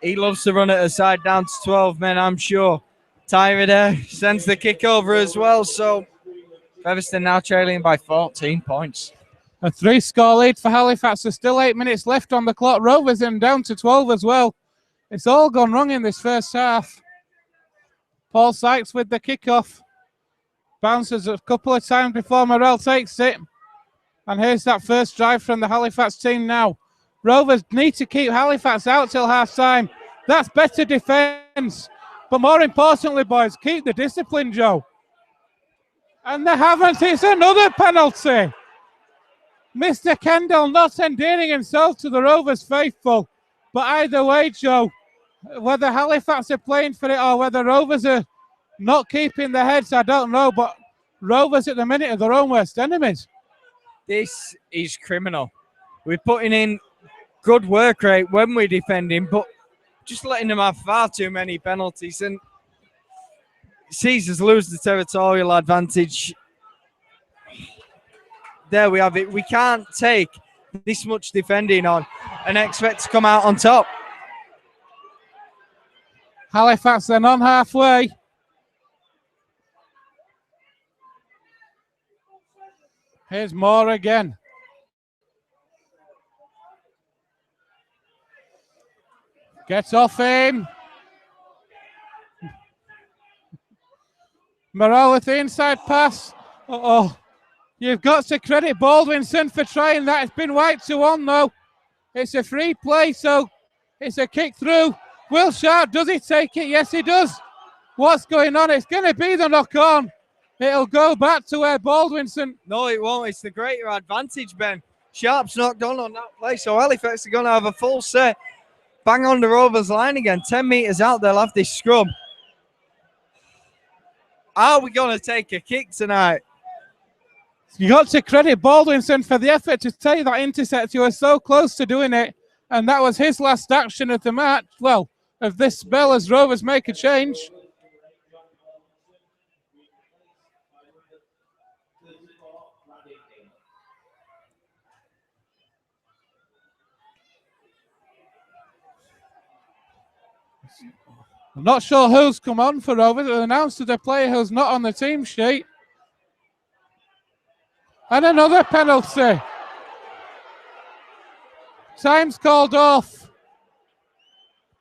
S2: He loves to run it aside down to 12 men, I'm sure. Tyra there sends the kick over as well, so Featherstone now trailing by 14 points.
S1: A 3-score lead for Halifax. There's still 8 minutes left on the clock. Rovers in down to 12 as well. It's all gone wrong in this first half. Paul Sykes with the kickoff. Bounces a couple of times before Morrell takes it. And here's that first drive from the Halifax team now. Rovers need to keep Halifax out till half-time. That's better defence. But more importantly, boys, keep the discipline, Joe. And they haven't. It's another penalty. Mr. Kendall not endearing himself to the Rovers faithful. But either way, Joe, whether Halifax are playing for it or whether Rovers are not keeping their heads, I don't know. But Rovers at the minute are their own worst enemies.
S2: This is criminal. We're putting in good work rate when we're defending, but just letting them have far too many penalties and sees us lose the territorial advantage. There we have it. We can't take this much defending on and expect to come out on top.
S1: Halifax then on halfway. Here's Moore again. Gets off him. Morrell with the inside pass. Uh-oh. You've got to credit Baldwinson for trying that. It's been wiped to one, though. It's a free play, so it's a kick through. Will Sharp, does he take it? Yes, he does. What's going on? It's going to be the knock-on. It'll go back to where Baldwinson...
S2: No, it won't. It's the greater advantage, Ben. Sharp's knocked on that play, so Halifax are going to have a full set. Bang on the Rovers line again. 10 metres out, they'll have this scrum. Are we going to take a kick tonight?
S1: You got to credit Baldwinson for the effort to take that intercept. He was so close to doing it, and that was his last action of the match. Well, of this spell as Rovers make a change. I'm not sure who's come on for Rovers. It was announced to the player who's not on the team sheet. And another penalty. Time's called off.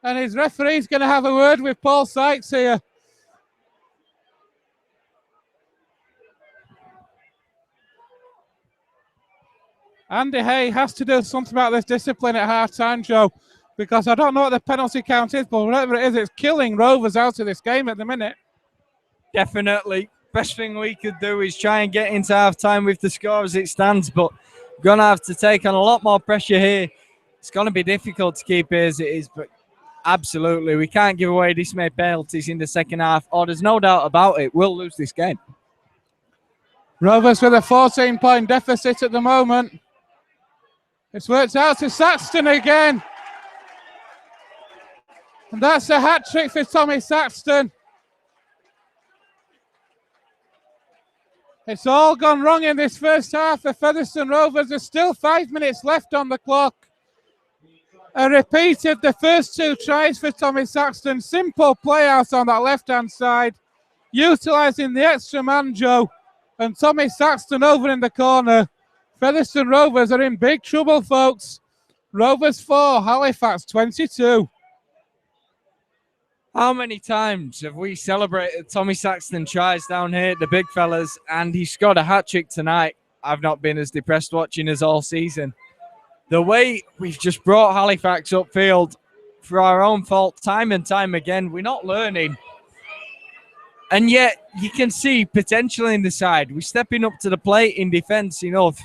S1: And his referee's going to have a word with Paul Sykes here. Andy Hay has to do something about this discipline at half-time, Joe, because I don't know what the penalty count is, but whatever it is, it's killing Rovers out of this game at the minute.
S2: Definitely. Best thing we could do is try and get into half-time with the score as it stands, but we're going to have to take on a lot more pressure here. It's going to be difficult to keep it as it is, but absolutely, we can't give away this many penalties in the second half, or there's no doubt about it, we'll lose this game.
S1: Rovers with a 14-point deficit at the moment. It's worked out to Saxton again. And that's a hat-trick for Tommy Saxton. It's all gone wrong in this first half for Featherstone Rovers. There's still 5 minutes left on the clock. A repeat of the first 2 tries for Tommy Saxton. Simple play out on that left-hand side. Utilising the extra man, Joe. And Tommy Saxton over in the corner. Featherstone Rovers are in big trouble, folks. Rovers 4, Halifax 22.
S2: How many times have we celebrated Tommy Saxton tries down here at the big fellas, and he scored a hat-trick tonight? I've not been as depressed watching as all season. The way we've just brought Halifax upfield for our own fault time and time again, we're not learning. And yet you can see potential in the side. We're stepping up to the plate in defence enough.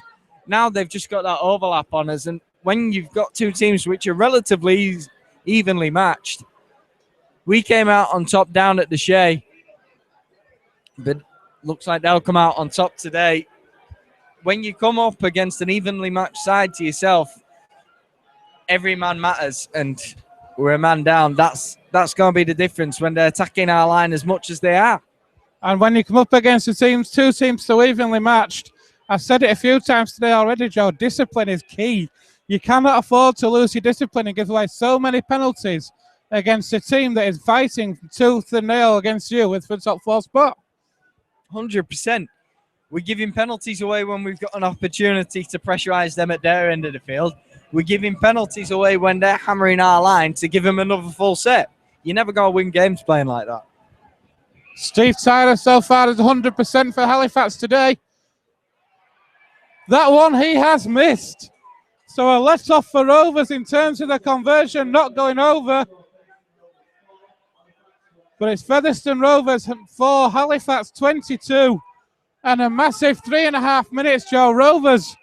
S2: Now they've just got that overlap on us, and when you've got 2 teams which are relatively evenly matched, we came out on top down at the Shea, but looks like they'll come out on top today. When you come up against an evenly matched side to yourself, every man matters, and we're a man down. That's going to be the difference when they're attacking our line as much as they are.
S1: And when you come up against two teams so evenly matched, I've said it a few times today already, Joe, discipline is key. You cannot afford to lose your discipline and give away so many penalties against a team that is fighting tooth and nail against you with the top 4 spot.
S2: 100%. We're giving penalties away when we've got an opportunity to pressurise them at their end of the field. We're giving penalties away when they're hammering our line to give them another full set. You're never going to win games playing like that.
S1: Steve Tyler so far is 100% for Halifax today. That one he has missed. So a let off for Rovers in terms of the conversion not going over. But it's Featherstone Rovers 4, Halifax 22. And a massive 3.5 minutes, Joe. Rovers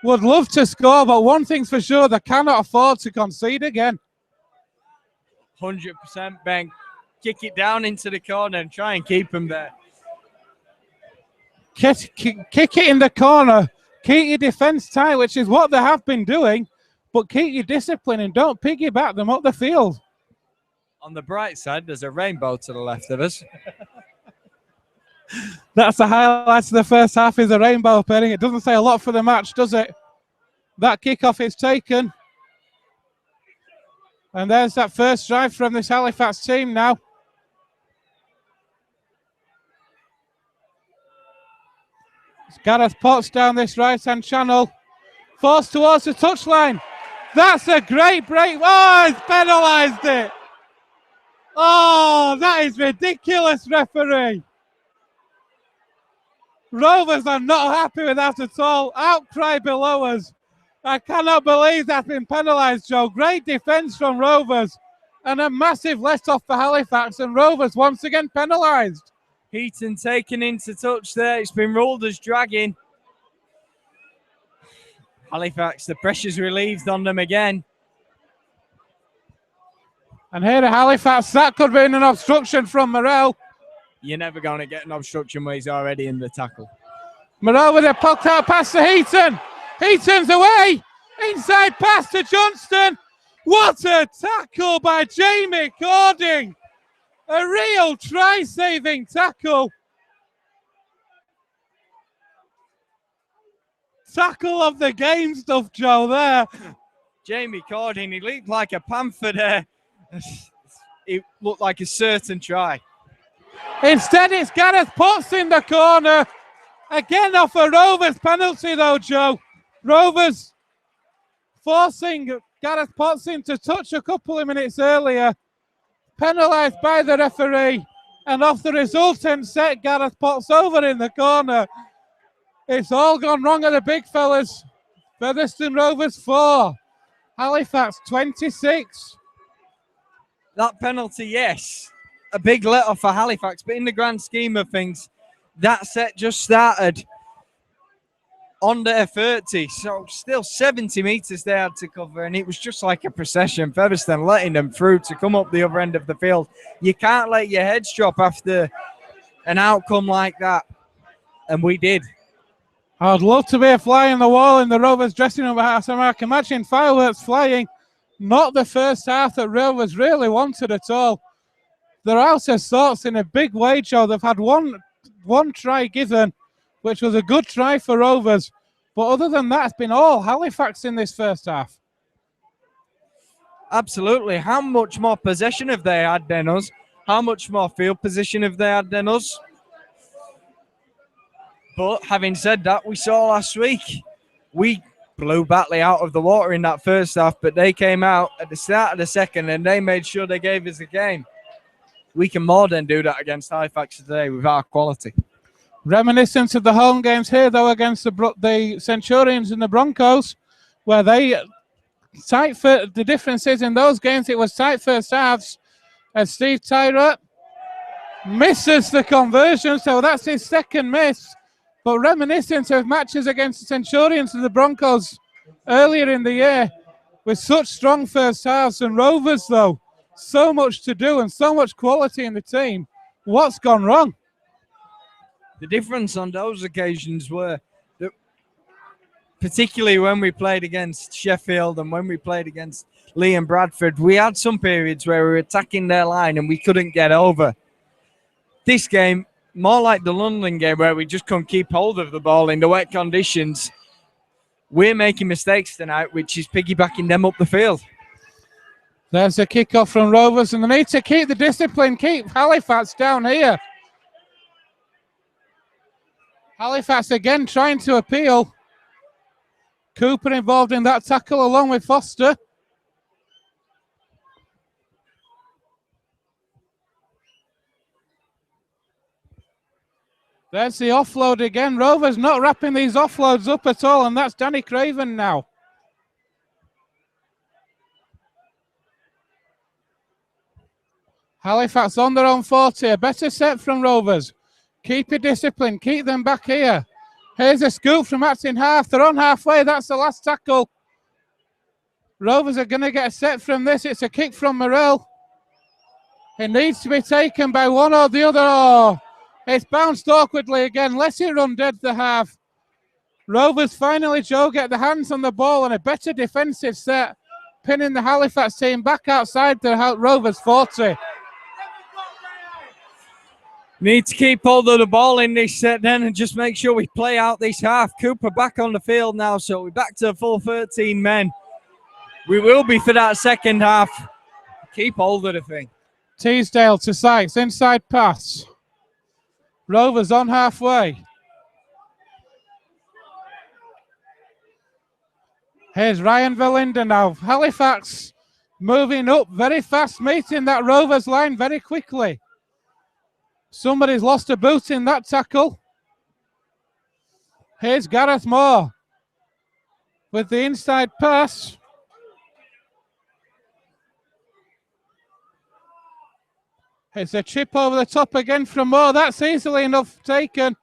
S1: would love to score, but one thing's for sure, they cannot afford to concede again.
S2: 100%, Ben. Kick it down into the corner and try and keep them there.
S1: Kick it in the corner. Keep your defence tight, which is what they have been doing, but keep your discipline and don't piggyback them up the field.
S2: On the bright side, there's a rainbow to the left of us.
S1: That's the highlight of the first half, is a rainbow painting. It doesn't say a lot for the match, does it? That kickoff is taken. And there's that first drive from this Halifax team now. It's Gareth Potts down this right-hand channel. Forced towards the touchline. That's a great break. Oh, he's penalised it. Oh, that is ridiculous, referee. Rovers are not happy with that at all. Outcry below us. I cannot believe that's been penalised, Joe. Great defence from Rovers. And a massive let-off for Halifax. And Rovers once again penalised.
S2: Heaton taken into touch there. It's been ruled as dragging. Halifax, the pressure's relieved on them again.
S1: And here at Halifax, that could be an obstruction from Morel.
S2: You're never going to get an obstruction where he's already in the tackle.
S1: Morel with a poked out pass to Heaton. Heaton's away. Inside pass to Johnston. What a tackle by Jamie Cording. A real try-saving tackle. Tackle of the game stuff, Joe, there.
S2: Jamie Cording, he leaped like a panther there. It looked like a certain try.
S1: Instead, it's Gareth Potts in the corner. Again off a Rovers penalty, though, Joe. Rovers forcing Gareth Potts into touch a couple of minutes earlier. Penalised by the referee. And off the resultant set, Gareth Potts over in the corner. It's all gone wrong at the big fellas. Featherstone Rovers 4. Halifax 26.
S2: That penalty, yes. A big let-off for Halifax. But in the grand scheme of things, that set just started on their 30. So still 70 metres they had to cover. And it was just like a procession. Featherstone letting them through to come up the other end of the field. You can't let your heads drop after an outcome like that. And we did.
S1: I'd love to be a fly on the wall in the Rovers dressing room. I can imagine fireworks flying. Not the first half that Rovers really wanted at all. They're out of sorts in a big way, Joe. They've had one try given, which was a good try for Rovers. But other than that, it's been all Halifax in this first half.
S2: Absolutely. How much more possession have they had than us? How much more field position have they had than us? But having said that, we saw last week, we blew Batley out of the water in that first half, but they came out at the start of the second and they made sure they gave us the game. We can more than do that against Halifax today with our quality.
S1: Reminiscent of the home games here, though, against the Centurions and the Broncos, where they tight for the difference is in those games, it was tight first halves, and Steve Tyrett misses the conversion, so that's his second miss. But reminiscent of matches against the Centurions and the Broncos earlier in the year, with such strong first halves, and Rovers, though, so much to do and so much quality in the team. What's gone wrong?
S2: The difference on those occasions were that, particularly when we played against Sheffield and when we played against Lee and Bradford, we had some periods where we were attacking their line and we couldn't get over. This game, more like the London game where we just couldn't keep hold of the ball in the wet conditions, we're making mistakes tonight, which is piggybacking them up the field.
S1: There's a kick-off from Rovers, and they need to keep the discipline, keep Halifax down here. Halifax again trying to appeal. Cooper involved in that tackle along with Foster. There's the offload again. Rovers not wrapping these offloads up at all, and that's Danny Craven now. Halifax on their own 40. A better set from Rovers. Keep your discipline. Keep them back here. Here's a scoop from Acton Half. They're on halfway. That's the last tackle. Rovers are going to get a set from this. It's a kick from Morrell. It needs to be taken by one or the other. Oh, it's bounced awkwardly again. Let it run dead the half. Rovers finally, Joe, get the hands on the ball and a better defensive set, pinning the Halifax team back outside the Rovers 40.
S2: Need to keep hold of the ball in this set then and just make sure we play out this half. Cooper back on the field now, so we're back to a full 13 men. We will be for that second half. Keep hold of the thing.
S1: Teasdale to Sykes, inside pass. Rovers on halfway. Here's Ryan Verlinder now. Halifax moving up very fast, meeting that Rovers line very quickly. Somebody's lost a boot in that tackle. Here's Gareth Moore with the inside pass. It's a chip over the top again from Moore. That's easily enough taken.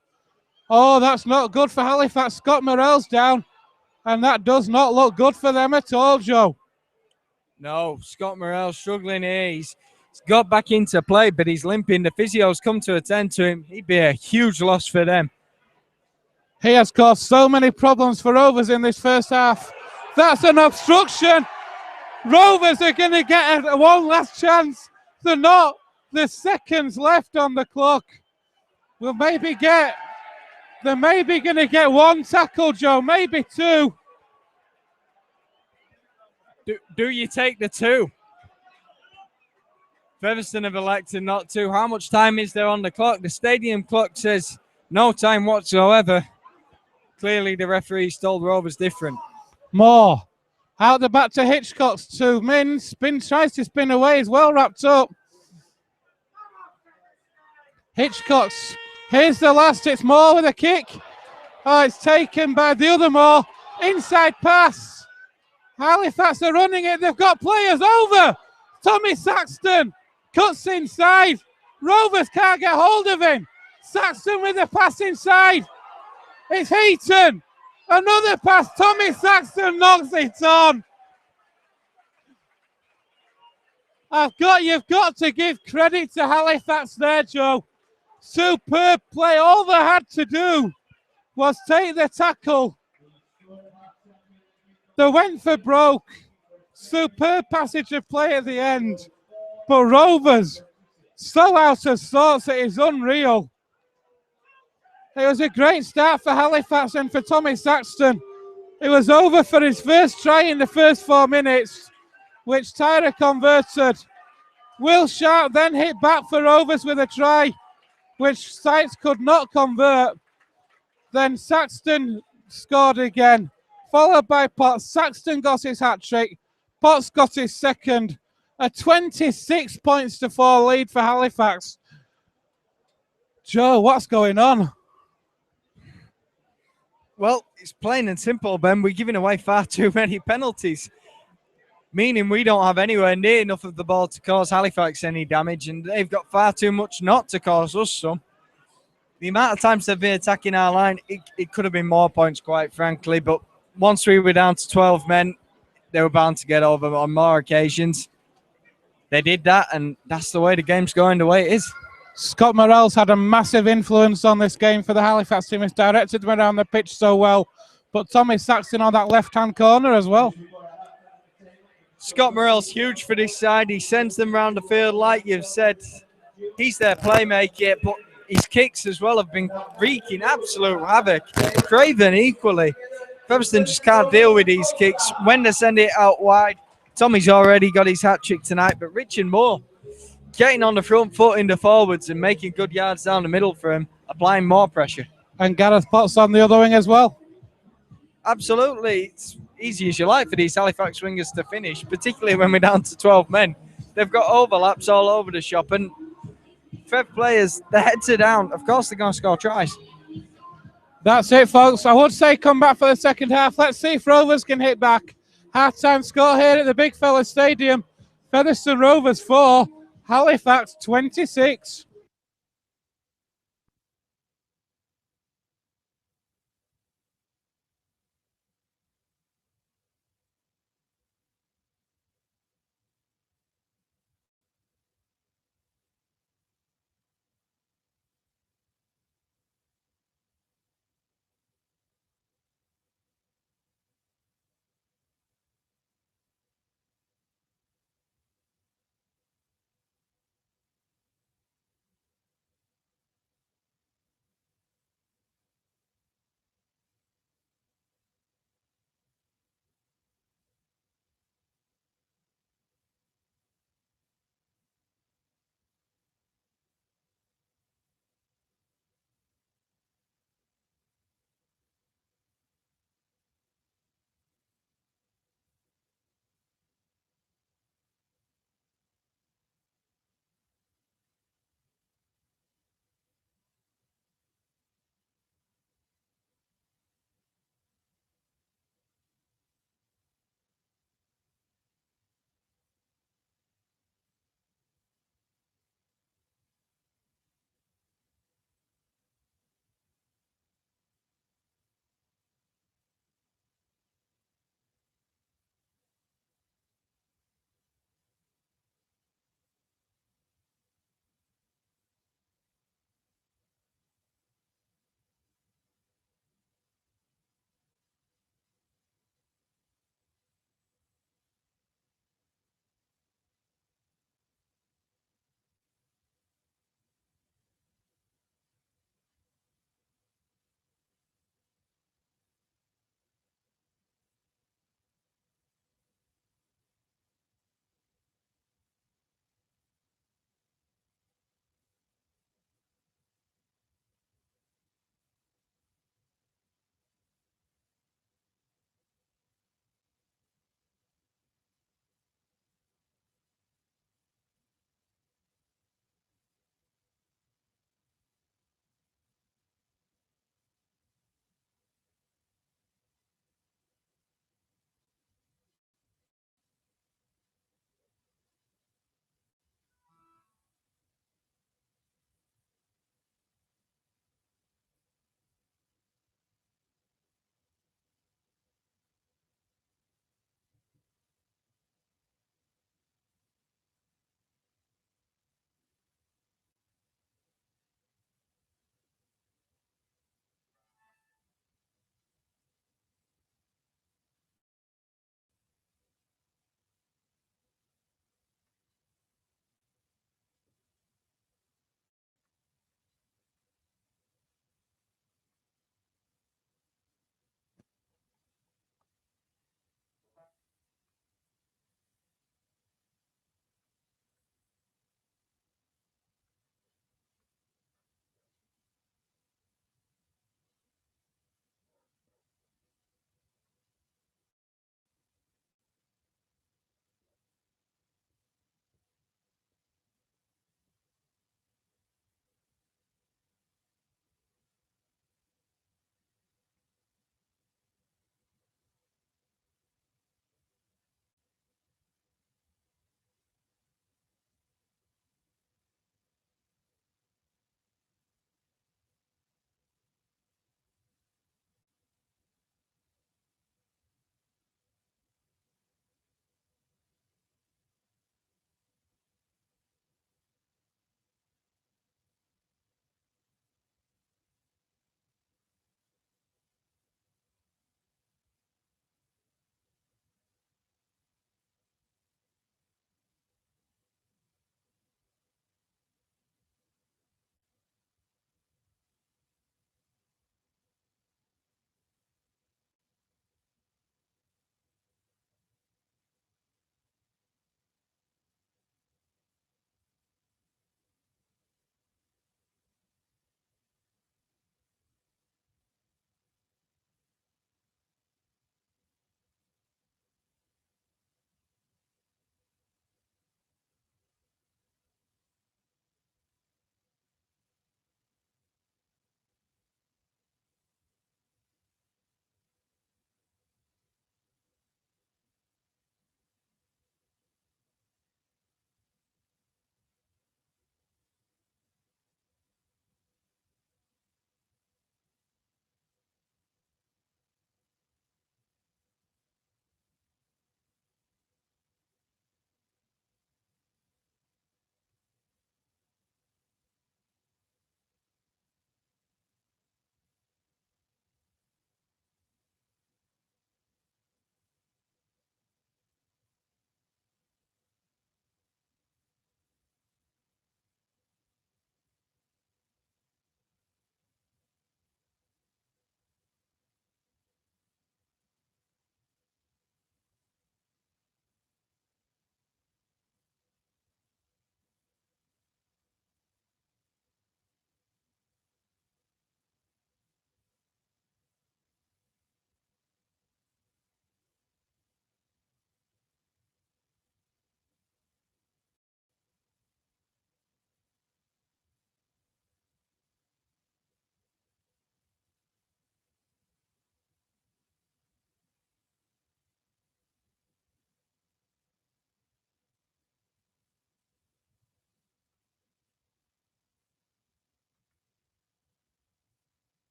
S1: Oh, that's not good for Halifax. Scott Morrell's down, and that does not look good for them at all, Joe.
S2: No, Scott Morrell struggling here. He's got back into play, but he's limping. The physio's come to attend to him. He'd be a huge loss for them.
S1: He has caused so many problems for Rovers in this first half. That's an obstruction. Rovers are going to get one last chance. They're not. There's seconds left on the clock. They're maybe going to get one tackle, Joe, maybe two.
S2: Do you take the two? Featherstone have elected not to. How much time is there on the clock? The stadium clock says no time whatsoever. Clearly the referees told Rovers different.
S1: Moore out the back to Hitchcock's to Mins. Tries to spin away. He's well wrapped up. Hitchcock's. Here's the last. It's Moore with a kick. Oh, it's taken by the other Moore. Inside pass. Halifax are running it. They've got players over. Tommy Saxton cuts inside. Rovers can't get hold of him. Saxton with a pass inside. It's Heaton. Another pass. Tommy Saxton knocks it on. You've got to give credit to Halifax there, Joe. Superb play. All they had to do was take the tackle. They went for broke. Superb passage of play at the end. But Rovers, so out of sorts, it is unreal. It was a great start for Halifax and for Tommy Saxton. It was over for his first try in the first 4 minutes, which Tyra converted. Will Sharp then hit back for Rovers with a try, which Sykes could not convert. Then Saxton scored again, followed by Potts. Saxton got his hat-trick. Potts got his second. A 26 points to 4 lead for Halifax. Joe, what's going on?
S2: Well, it's plain and simple, Ben. We're giving away far too many penalties, meaning we don't have anywhere near enough of the ball to cause Halifax any damage, and they've got far too much not to cause us some. The amount of times they've been attacking our line, it could have been more points, quite frankly, but once we were down to 12 men, they were bound to get over on more occasions. They did that, and that's the way the game's going, the way it is.
S1: Scott Morell's had a massive influence on this game for the Halifax team. He's directed them around the pitch so well. But Tommy Saxon on that left-hand corner as well.
S2: Scott Morell's huge for this side. He sends them around the field, like you've said. He's their playmaker, but his kicks as well have been wreaking absolute havoc. Craven equally. Featherstone just can't deal with these kicks. When they send it out wide, Tommy's already got his hat trick tonight, but Richard Moore getting on the front foot in the forwards and making good yards down the middle for him, applying more pressure.
S1: And Gareth Potts on the other wing as well.
S2: Absolutely. It's easy as you like for these Halifax wingers to finish, particularly when we're down to 12 men. They've got overlaps all over the shop, and Fev players, their heads are down. Of course they're going to score tries.
S1: That's it, folks. I would say come back for the second half. Let's see if Rovers can hit back. Half-time score here at the Big Fella Stadium. Featherstone Rovers 4, Halifax 26.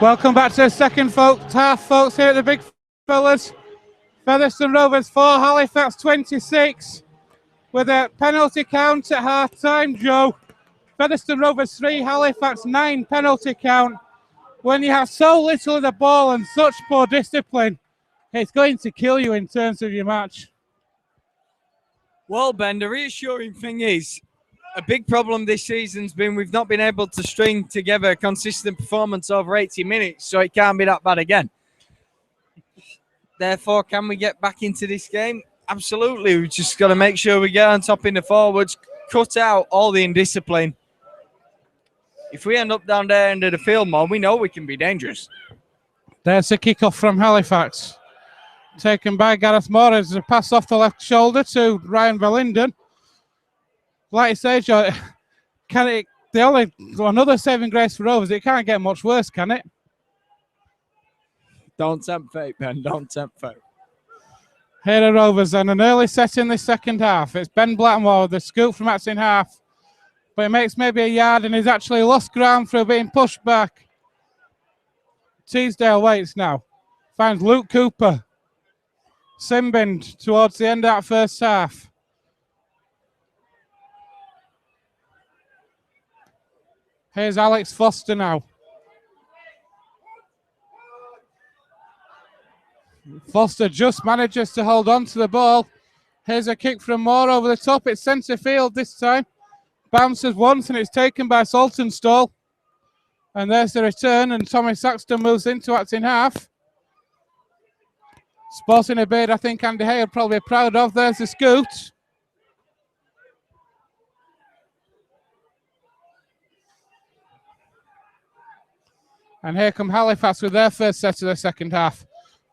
S1: Welcome back to the second half, folks, here at the Big Fellas. Featherstone Rovers 4, Halifax 26, with a penalty count at half-time, Joe. Featherstone Rovers 3, Halifax 9 penalty count. When you have so little of the ball and such poor discipline, it's going to kill you in terms of your match.
S2: Well, Ben, the reassuring thing is, a big problem this season's been we've not been able to string together a consistent performance over 80 minutes, so it can't be that bad again. Therefore, can we get back into this game? Absolutely. We've just got to make sure we get on top in the forwards, cut out all the indiscipline. If we end up down there end of the field more, we know we can be dangerous.
S1: There's a kick-off from Halifax. Taken by Gareth Morris. A pass off the left shoulder to Ryan Verlinden. Like I say, Joe, another saving grace for Rovers. It can't get much worse, can it?
S2: Don't tempt fate, Ben. Don't tempt fate.
S1: Here are Rovers and an early set in the second half. It's Ben Blackmore, the scoop from that's in half. But he makes maybe a yard and he's actually lost ground through being pushed back. Teasdale waits now. Finds Luke Cooper. Simbind towards the end of that first half. Here's Alex Foster now. Foster just manages to hold on to the ball. Here's a kick from Moore over the top. It's centre field this time. Bounces once and it's taken by Saltonstall. And there's the return and Tommy Saxton moves into acting half. Sporting a bid I think Andy Hay would probably be proud of. There's the scoot. And here come Halifax with their first set of the second half.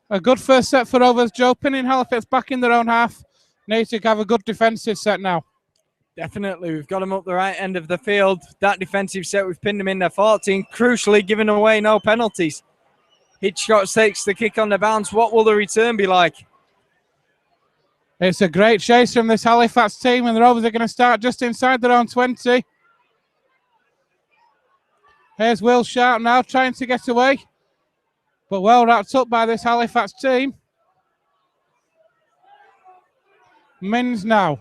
S1: A good first set for Rovers, Joe. Pinning Halifax back in their own half. Need to have a good defensive set now.
S2: Definitely. We've got them up the right end of the field. That defensive set, we've pinned them in their 14. Crucially, giving away no penalties. Hitchcock takes the kick on the bounce. What will the return be like?
S1: It's a great chase from this Halifax team, and the Rovers are going to start just inside their own 20. Here's Will Sharp now trying to get away, but well wrapped up by this Halifax team. Mins now.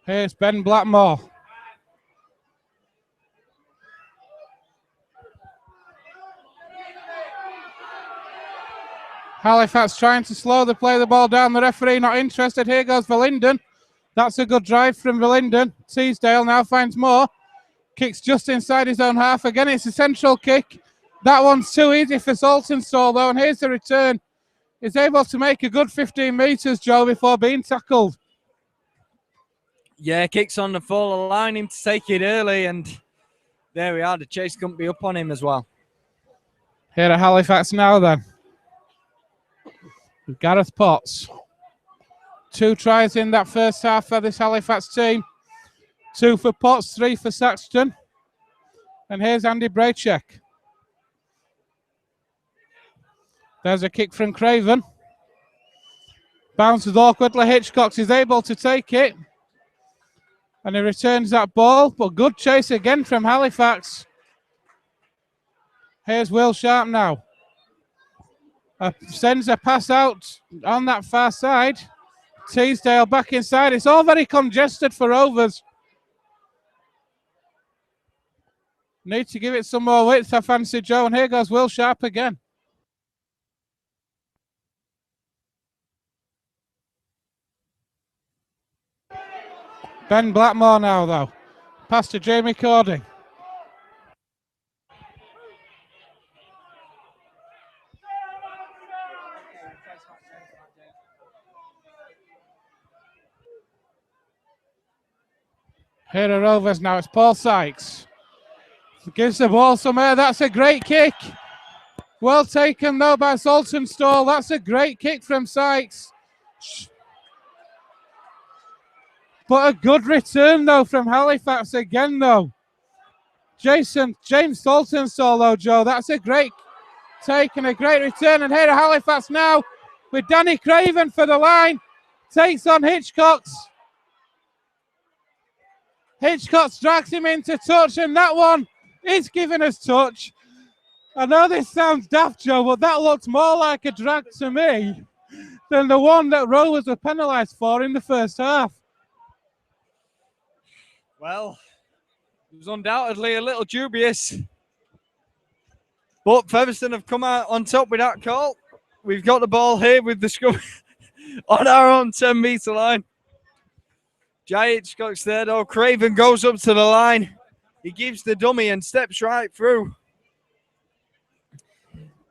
S1: Here's Ben Blackmore. Halifax trying to slow the play the ball down. The referee not interested. Here goes Verlinden. That's a good drive from Verlinden. Teasdale now finds more. Kicks just inside his own half. Again, it's a central kick. That one's too easy for Saltonstall, though. And here's the return. He's able to make a good 15 metres, Joe, before being tackled.
S2: Yeah, kicks on the full, allowing him to take it early. And there we are. The chase couldn't be up on him as well.
S1: Here at Halifax now, then. With Gareth Potts. 2 tries in that first half for this Halifax team. 2 for Potts, 3 for Saxton. And here's Andy Braychek. There's a kick from Craven. Bounces awkwardly. Hitchcock is able to take it. And he returns that ball. But good chase again from Halifax. Here's Will Sharp now. Sends a pass out on that far side. Teasdale back inside. It's all very congested for Rovers. Need to give it some more width, I fancy, Joe. And here goes Will Sharp again. Ben Blackmore now, though. Pass to Jamie Cording. Here are Rovers now. It's Paul Sykes. Gives the ball some air. That's a great kick. Well taken, though, by Saltonstall. That's a great kick from Sykes. But a good return, though, from Halifax again, though. James Saltonstall, though, Joe. That's a great take and a great return. And here are Halifax now with Danny Craven for the line. Takes on Hitchcock's. Hitchcock drags him into touch, and that one is giving us touch. I know this sounds daft, Joe, but that looked more like a drag to me than the one that Rovers were penalised for in the first half.
S2: Well, it was undoubtedly a little dubious. But Featherstone have come out on top with that call. We've got the ball here with the scrum on our own 10-metre line. Jay Hitchcock's there though. Craven goes up to the line. He gives the dummy and steps right through.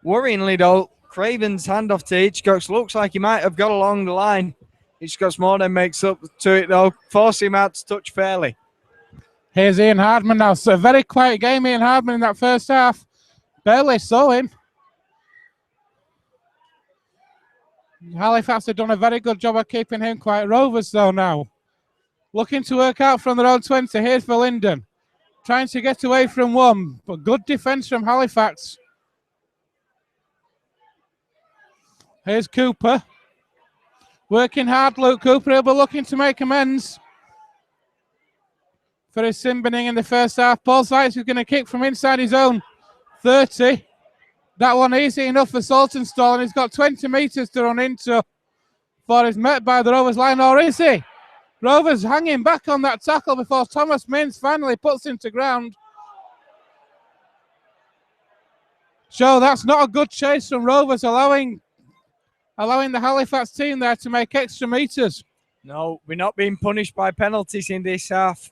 S2: Worryingly though, Craven's handoff to Hitchcock's looks like he might have got along the line. Hitchcock's more than makes up to it though, forcing him out to touch fairly.
S1: Here's Ian Hardman now. So a very quiet game, Ian Hardman, in that first half. Barely saw him. Halifax have done a very good job of keeping him quiet. Rovers, though, now looking to work out from their own 20. Here's for Linden. Trying to get away from one, but good defence from Halifax. Here's Cooper. Working hard, Luke Cooper. He'll be looking to make amends for his simbening in the first half. Paul Sykes is going to kick from inside his own 30. That one easy enough for Saltonstall, and he's got 20 metres to run into before he's met by the Rovers line, or is he? Rovers hanging back on that tackle before Thomas Mins finally puts him to ground. So that's not a good chase from Rovers, allowing the Halifax team there to make extra metres.
S2: No, we're not being punished by penalties in this half.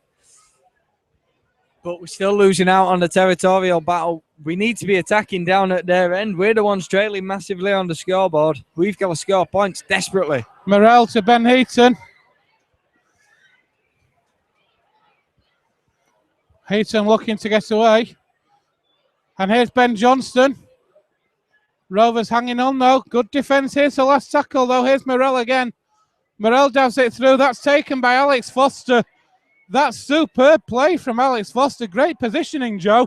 S2: But we're still losing out on the territorial battle. We need to be attacking down at their end. We're the ones trailing massively on the scoreboard. We've got to score points desperately.
S1: Morrell to Ben Heaton. Heaton looking to get away. And here's Ben Johnston. Rovers hanging on though. Good defence. Here's the last tackle though. Here's Morrell again. Morrell does it through. That's taken by Alex Foster. That's superb play from Alex Foster. Great positioning, Joe.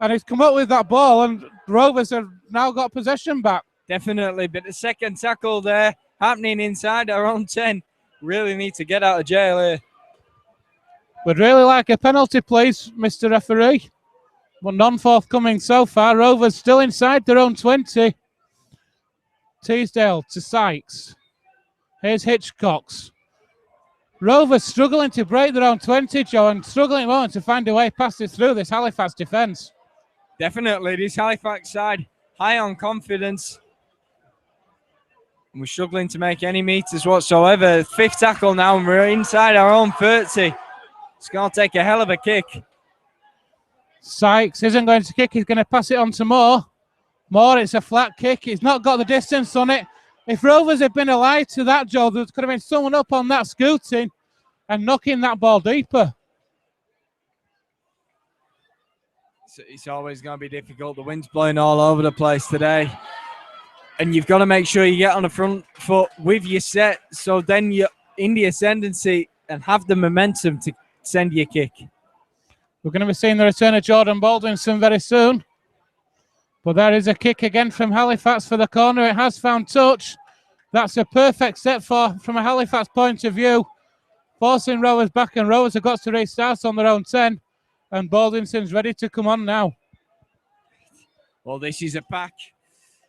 S1: And he's come up with that ball, and Rovers have now got possession back.
S2: Definitely, but the second tackle there happening inside our own 10. Really need to get out of jail here.
S1: Would really like a penalty, please, Mr. Referee. But none forthcoming so far. Rovers still inside their own 20. Teasdale to Sykes. Here's Hitchcock's. Rovers struggling to break their own 20, Joe, and struggling at the moment to find a way past it through this Halifax defence.
S2: Definitely, this Halifax side high on confidence. And we're struggling to make any meters whatsoever. Fifth tackle now, and we're inside our own 30. It's going to take a hell of a kick.
S1: Sykes isn't going to kick, he's going to pass it on to Moore. Moore, it's a flat kick, he's not got the distance on it. If Rovers had been alive to that, Joe, there could have been someone up on that scooting and knocking that ball deeper.
S2: It's always going to be difficult. The wind's blowing all over the place today. And you've got to make sure you get on the front foot with your set, so then you're in the ascendancy and have the momentum to send your kick.
S1: We're going to be seeing the return of Jordan Baldwinson very soon. But there is a kick again from Halifax for the corner. It has found touch. That's a perfect set from a Halifax point of view. Forcing Rovers back, and Rovers have got to restart on their own 10. And Baldinson's ready to come on now.
S2: Well, this is a pack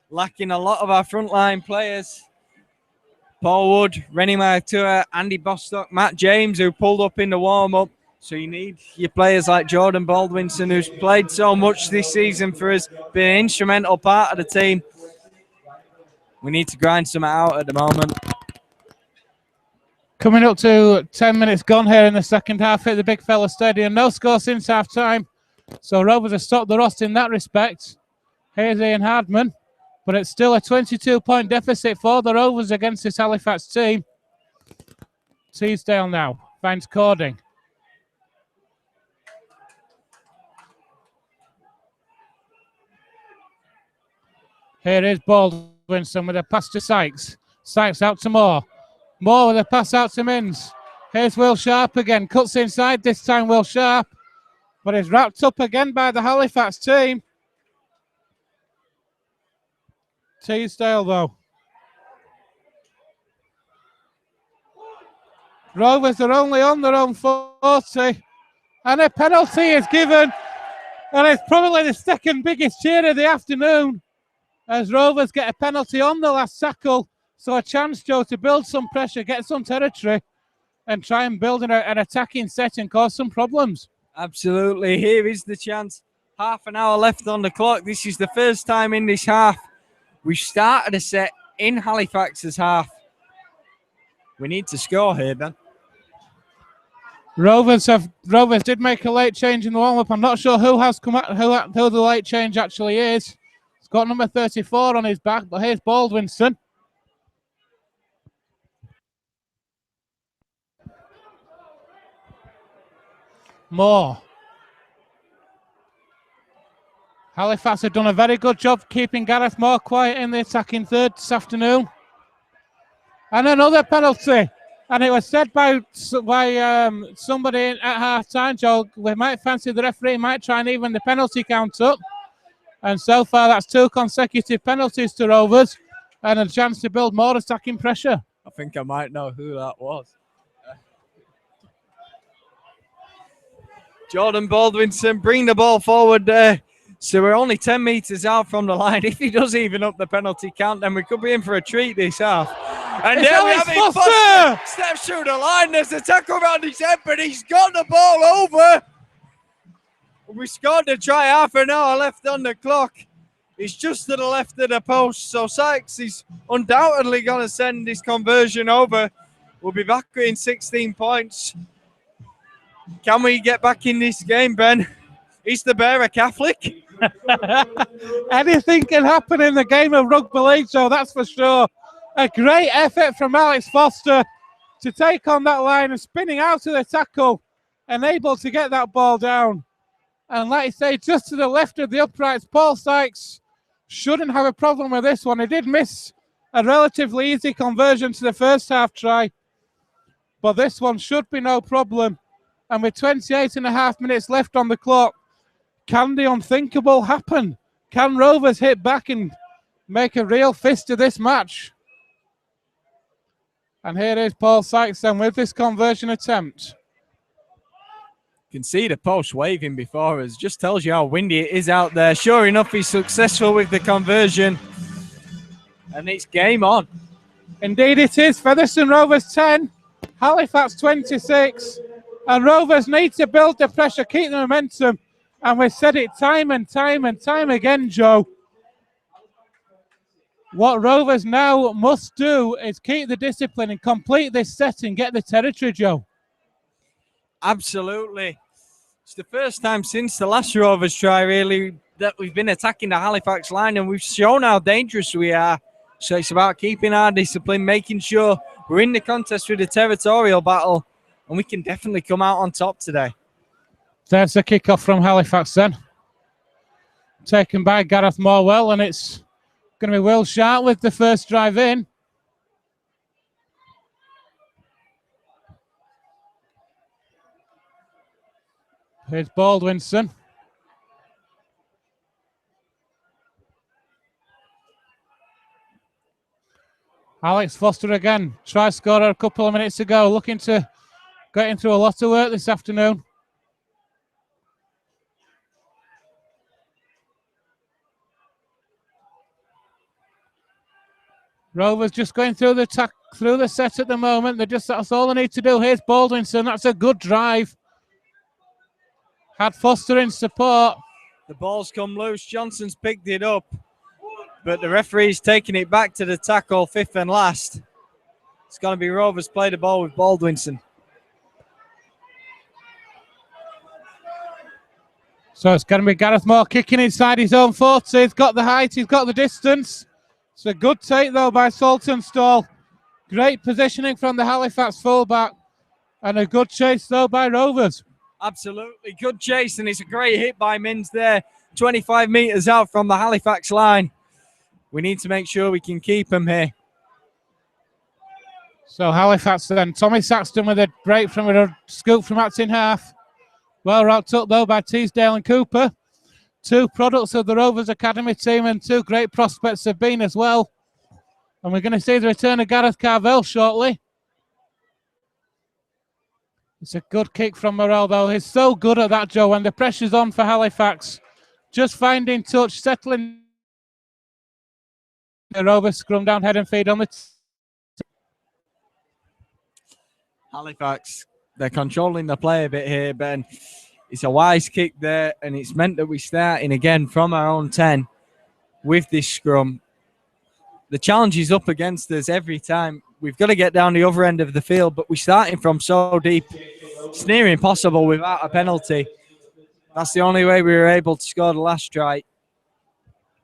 S2: lacking a lot of our frontline players. Paul Wood, Rennie Matua, Andy Bostock, Matt James, who pulled up in the warm-up. So you need your players like Jordan Baldwinson, who's played so much this season for us, been an instrumental part of the team. We need to grind some out at the moment.
S1: Coming up to 10 minutes gone here in the second half at the Big Fella Stadium. No score since half-time. So Rovers have stopped the rust in that respect. Here's Ian Hardman. But it's still a 22-point deficit for the Rovers against this Halifax team. Teasdale now finds Cording. Here is Baldwinson with a pass to Sykes. Sykes out to Moore. Moore with a pass out to Mins. Here's Will Sharp again. Cuts inside this time, Will Sharp. But is wrapped up again by the Halifax team. Teasdale, though. Rovers are only on their own 40. And a penalty is given. And it's probably the second biggest cheer of the afternoon as Rovers get a penalty on the last tackle. So a chance, Joe, to build some pressure, get some territory, and try and build an attacking set and cause some problems.
S2: Absolutely. Here is the chance. Half an hour left on the clock. This is the first time in this half we've started a set in Halifax's half. We need to score here, Ben.
S1: Rovers did make a late change in the warm-up. I'm not sure who has come out, who the late change actually is. It's got number 34 on his back, but here's Baldwinson. Moore. Halifax have done a very good job keeping Gareth Moore quiet in the attacking third this afternoon. And another penalty. And it was said by somebody at half-time, Joe, we might fancy the referee might try and even the penalty count up. And so far, that's 2 consecutive penalties to Rovers and a chance to build more attacking pressure.
S2: I think I might know who that was. Jordan Baldwinson bring the ball forward there. So we're only 10 metres out from the line. If he does even up the penalty count, then we could be in for a treat this half. And
S1: it's
S2: there we have it. Foster steps through the line. There's a tackle around his head, but he's got the ball over. We scored a try, half an hour left on the clock. It's just to the left of the post. So Sykes is undoubtedly going to send this conversion over. We'll be back in 16 points. Can we get back in this game, Ben? Is the Bear a Catholic?
S1: Anything can happen in the game of rugby league, so that's for sure. A great effort from Alex Foster to take on that line and spinning out to the tackle and able to get that ball down. And like I say, just to the left of the uprights, Paul Sykes shouldn't have a problem with this one. He did miss a relatively easy conversion to the first half try, but this one should be no problem. And with 28 and a half minutes left on the clock, can the unthinkable happen? Can Rovers hit back and make a real fist of this match? And here is Paul Sykes then with this conversion attempt.
S2: You can see the post waving before us. Just tells you how windy it is out there. Sure enough, he's successful with the conversion. And it's game on.
S1: Indeed it is. Featherstone Rovers 10, Halifax 26. And Rovers need to build the pressure, keep the momentum. And we've said it time and time and time again, Joe. What Rovers now must do is keep the discipline and complete this set and get the territory, Joe.
S2: Absolutely. It's the first time since the last Rovers try, really, that we've been attacking the Halifax line, and we've shown how dangerous we are. So it's about keeping our discipline, making sure we're in the contest with the territorial battle, and we can definitely come out on top today.
S1: There's the kickoff from Halifax then. Taken by Gareth Morwell, and it's going to be Will Sharp with the first drive in. Here's Baldwinson. Alex Foster again. Try scorer a couple of minutes ago. Looking to get him through a lot of work this afternoon. Rovers just going through the set at the moment. That's all they need to do. Here's Baldwinson. That's a good drive. Had Foster in support.
S2: The ball's come loose. Johnson's picked it up, but the referee's taking it back to the tackle, fifth and last. It's going to be Rovers play the ball with Baldwinson.
S1: So it's going to be Gareth Moore kicking inside his own 40. He's got the height, he's got the distance. It's a good take, though, by Saltonstall. Great positioning from the Halifax fullback. And a good chase, though, by Rovers.
S2: Absolutely. Good chase, and it's a great hit by Mins there. 25 metres out from the Halifax line. We need to make sure we can keep him here.
S1: So Halifax then. Tommy Saxton with a break from a scoop from acting half. Well wrapped up, though, by Teasdale and Cooper. Two products of the Rovers Academy team and two great prospects have been as well. And we're going to see the return of Gareth Carvell shortly. It's a good kick from Morel, though. He's so good at that, Joe, when the pressure's on for Halifax. Just finding touch, settling. The Rovers scrum down, head and feed on the...
S2: Halifax, they're controlling the play a bit here, Ben. It's a wise kick there, and it's meant that we're starting again from our own 10 with this scrum. The challenge is up against us every time. We've got to get down the other end of the field, but we're starting from so deep. It's near impossible without a penalty. That's the only way we were able to score the last try.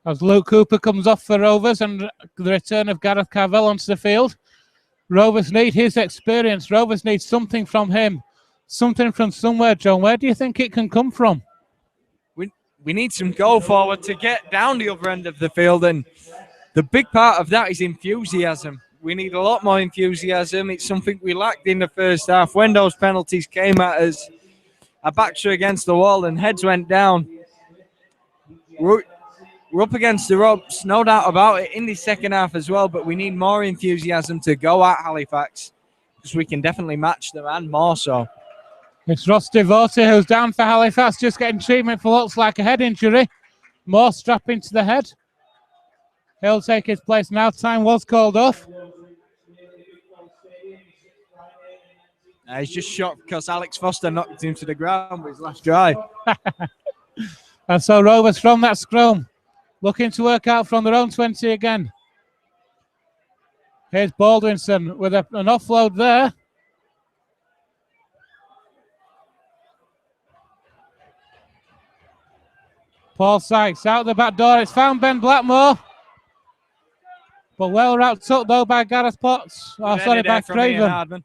S1: As Luke Cooper comes off for Rovers and the return of Gareth Carvel onto the field. Rovers need his experience. Rovers need something from him. Something from somewhere, John. Where do you think it can come from?
S2: We need some goal forward to get down the other end of the field, and the big part of that is enthusiasm. We need a lot more enthusiasm. It's something we lacked in the first half. When those penalties came at us, our backs were against the wall and heads went down. We're up against the ropes, no doubt about it, in the second half as well, but we need more enthusiasm to go at Halifax because we can definitely match them and more so.
S1: It's Ross Devote who's down for Halifax, just getting treatment for what looks like a head injury. More strapping to the head. He'll take his place now. Time was called off.
S2: He's just shocked because Alex Foster knocked him to the ground with his last drive.
S1: And so Rovers from that scrum, looking to work out from their own 20 again. Here's Baldwinson with an offload there. Paul Sykes out the back door. It's found Ben Blackmore. But well wrapped up though by Gareth Potts. Oh, sorry, by Craven.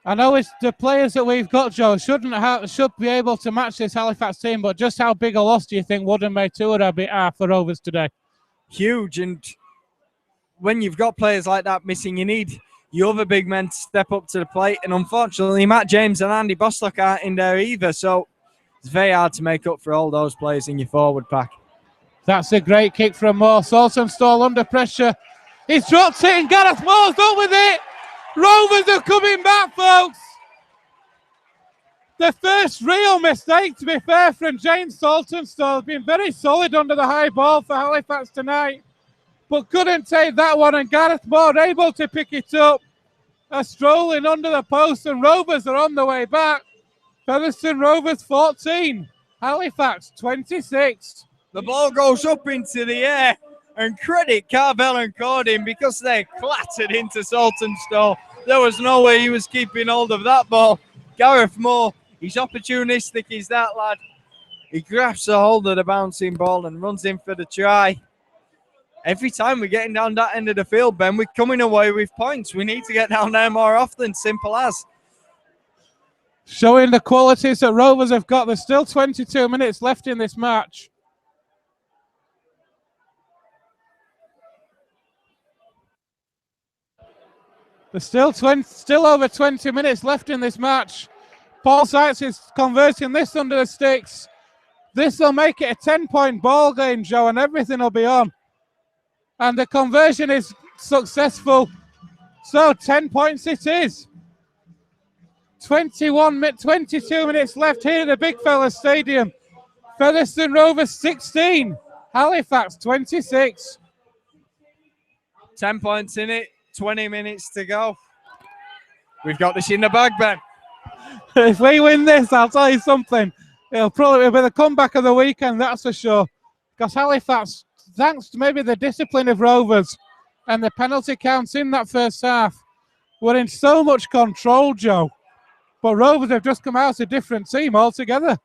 S1: I know it's the players that we've got, Joe, should be able to match this Halifax team, but just how big a loss do you think Wood and Maytua are for Rovers today?
S2: Huge, and when you've got players like that missing, you need your other big men to step up to the plate, and unfortunately Matt James and Andy Bostock aren't in there either, so it's very hard to make up for all those players in your forward pack.
S1: That's a great kick from Moore. Saltonstall under pressure. He's dropped it and Gareth Moore's up with it. Rovers are coming back, folks. The first real mistake, to be fair, from James Saltonstall. Been very solid under the high ball for Halifax tonight, but couldn't take that one, and Gareth Moore able to pick it up. Strolling under the post, and Rovers are on the way back. Featherstone Rovers 14, Halifax 26.
S2: The ball goes up into the air, and credit Carvel and Cordin because they clattered into Saltonstall. There was no way he was keeping hold of that ball. Gareth Moore, he's opportunistic, he's that lad. He grabs a hold of the bouncing ball and runs in for the try. Every time we're getting down that end of the field, Ben, we're coming away with points. We need to get down there more often, simple as.
S1: Showing the qualities that Rovers have got. There's still 22 minutes left in this match. There's still over 20 minutes left in this match. Paul Sykes is converting this under the sticks. This will make it a 10-point ball game, Joe, and everything will be on. And the conversion is successful. So 10 points it is. 22 minutes left here at the Big Fella Stadium. Featherstone Rovers 16, Halifax 26.
S2: 10 points in it, 20 minutes to go. We've got this in the bag, Ben.
S1: If we win this, I'll tell you something. It'll probably be the comeback of the weekend, that's for sure. Because Halifax, thanks to maybe the discipline of Rovers and the penalty counts in that first half, were in so much control, Joe. But Rovers have just come out a different team altogether.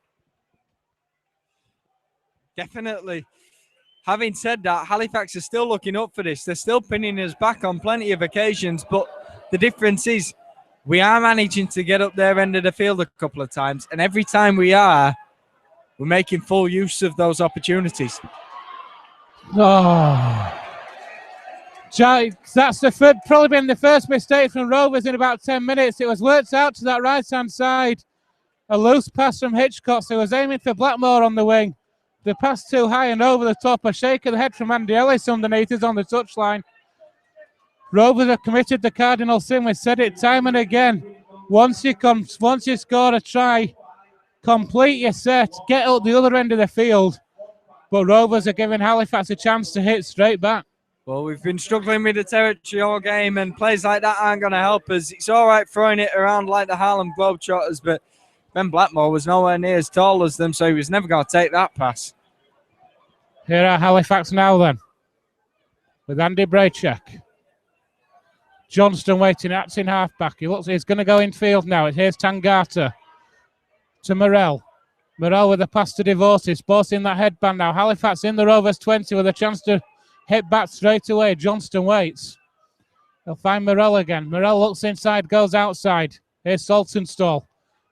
S2: Definitely. Having said that, Halifax is still looking up for this. They're still pinning us back on plenty of occasions, but the difference is we are managing to get up their end of the field a couple of times, and every time we are, we're making full use of those opportunities.
S1: Oh, that's probably been the first mistake from Rovers in about 10 minutes. It was worked out to that right-hand side. A loose pass from Hitchcock, who was aiming for Blackmore on the wing. The pass too high and over the top. A shake of the head from Andy Ellis underneath is on the touchline. Rovers have committed the cardinal sin. We've said it time and again. Once you score a try, complete your set, get up the other end of the field. But Rovers are giving Halifax a chance to hit straight back.
S2: Well, we've been struggling with the territory all game, and plays like that aren't going to help us. It's all right throwing it around like the Harlem Globetrotters, but Ben Blackmore was nowhere near as tall as them, so he was never going to take that pass.
S1: Here are Halifax now then, with Andy Braychek. Johnston waiting, acting halfback. He's going to go in field now. Here's Tangata to Morell. Morell with a pass to Devotis, sporting that headband now. Halifax in the Rovers 20 with a chance to hit back straight away. Johnston waits. He'll find Morell again. Morell looks inside, goes outside. Here's Saltonstall.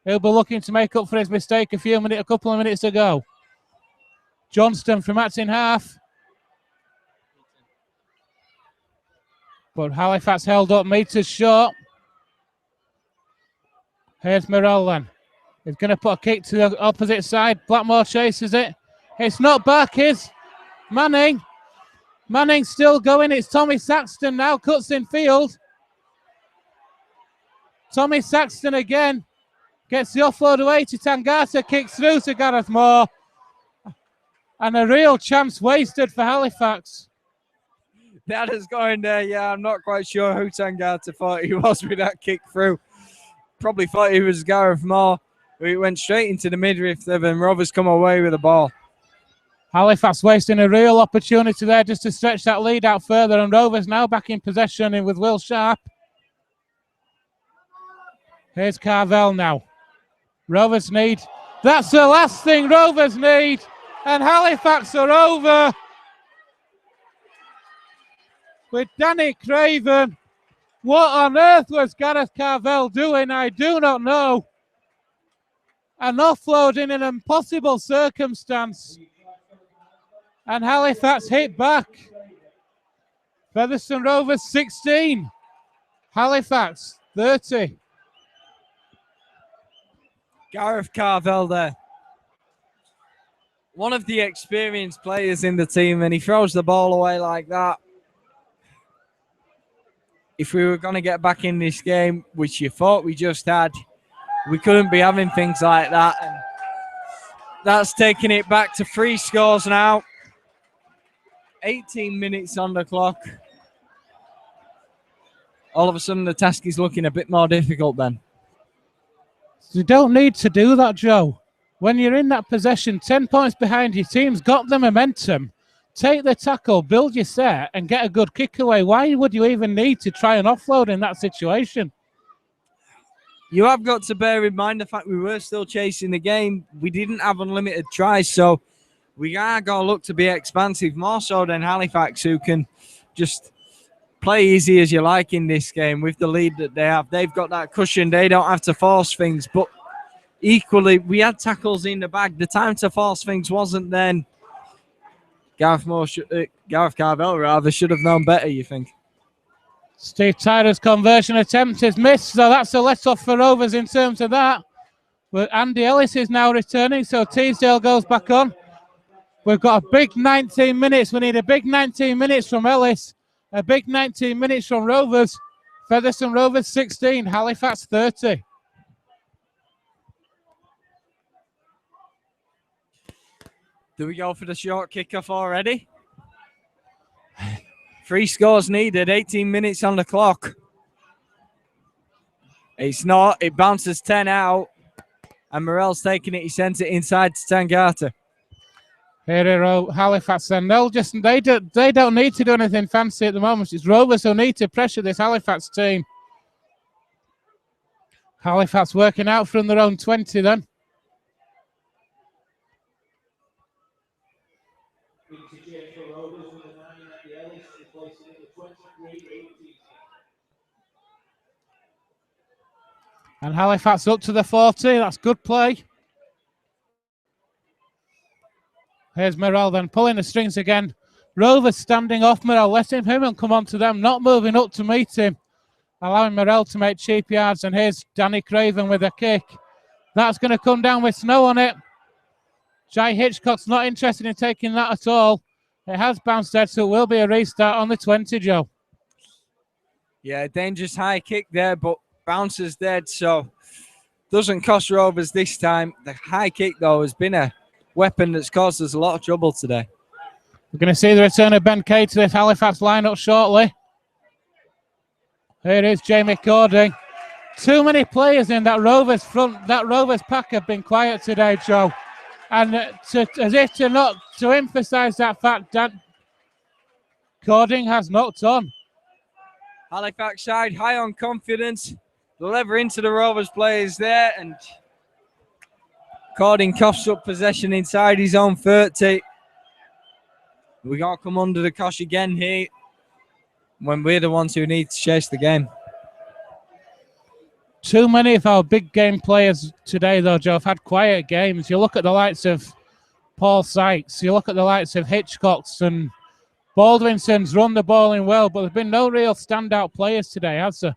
S1: He'll be looking to make up for his mistake a couple of minutes ago. Johnston from acting half. But Halifax held up meters short. Here's Morell then. He's going to put a kick to the opposite side. Blackmore chases it. It's not back. Here's Manning. Manning's still going. It's Tommy Saxton now. Cuts in field. Tommy Saxton again. Gets the offload away to Tangata. Kicks through to Gareth Moore. And a real chance wasted for Halifax.
S2: That is going there. Yeah, I'm not quite sure who Tangata thought he was with that kick through. Probably thought he was Gareth Moore. It went straight into the midriff there, and Rovers come away with the ball.
S1: Halifax wasting a real opportunity there just to stretch that lead out further, and Rovers now back in possession with Will Sharp. Here's Carvel now. Rovers need. That's the last thing Rovers need, and Halifax are over. With Danny Craven. What on earth was Gareth Carvel doing? I do not know. An offload in an impossible circumstance. And Halifax hit back. Featherstone Rovers 16. Halifax 30.
S2: Gareth Carvel there. One of the experienced players in the team, and he throws the ball away like that. If we were going to get back in this game, which you thought we just had, we couldn't be having things like that. And that's taking it back to 3 scores now. 18 minutes on the clock. All of a sudden, the task is looking a bit more difficult then.
S1: You don't need to do that, Joe. When you're in that possession, 10 points behind, your team's got the momentum. Take the tackle, build your set, and get a good kick away. Why would you even need to try and offload in that situation?
S2: You have got to bear in mind the fact we were still chasing the game. We didn't have unlimited tries, so we are going to look to be expansive, more so than Halifax, who can just play easy as you like in this game with the lead that they have. They've got that cushion. They don't have to force things, but equally, we had tackles in the bag. The time to force things wasn't then. Gareth Carvel rather should have known better, you think?
S1: Steve Tyler's conversion attempt is missed, so that's a let-off for Rovers in terms of that. But Andy Ellis is now returning, so Teasdale goes back on. We've got a big 19 minutes. We need a big 19 minutes from Ellis, a big 19 minutes from Rovers. Featherstone Rovers 16, Halifax 30.
S2: Do we go for the short kickoff already? 3 scores needed, 18 minutes on the clock. It's not. It bounces 10 out. And Morell's taking it. He sends it inside to Tangata.
S1: Here are Halifax, and they don't need to do anything fancy at the moment. It's Rovers who need to pressure this Halifax team. Halifax working out from their own 20 then. And Halifax up to the 40. That's good play. Here's Morell then pulling the strings again. Rovers standing off Morell, letting him come on to them, not moving up to meet him, allowing Morell to make cheap yards. And here's Danny Craven with a kick. That's going to come down with snow on it. Jai Hitchcock's not interested in taking that at all. It has bounced dead, so it will be a restart on the 20, Joe.
S2: Yeah, dangerous high kick there, but bouncer's dead, so doesn't cost Rovers this time. The high kick, though, has been a weapon that's caused us a lot of trouble today.
S1: We're going to see the return of Ben Kay to this Halifax lineup shortly. Here is Jamie Cording. Too many players in that Rovers front, that Rovers pack have been quiet today, Joe. And as if to emphasise that fact, that Cording has knocked on.
S2: Halifax side high on confidence. The lever into the Rovers players there, and Cording coughs up possession inside his own 30. We got to come under the cosh again here when we're the ones who need to chase the game.
S1: Too many of our big game players today, though, Joe, have had quiet games. You look at the likes of Paul Sykes, you look at the likes of Hitchcocks, and Baldwinson's run the ball in well, but there's been no real standout players today, has there?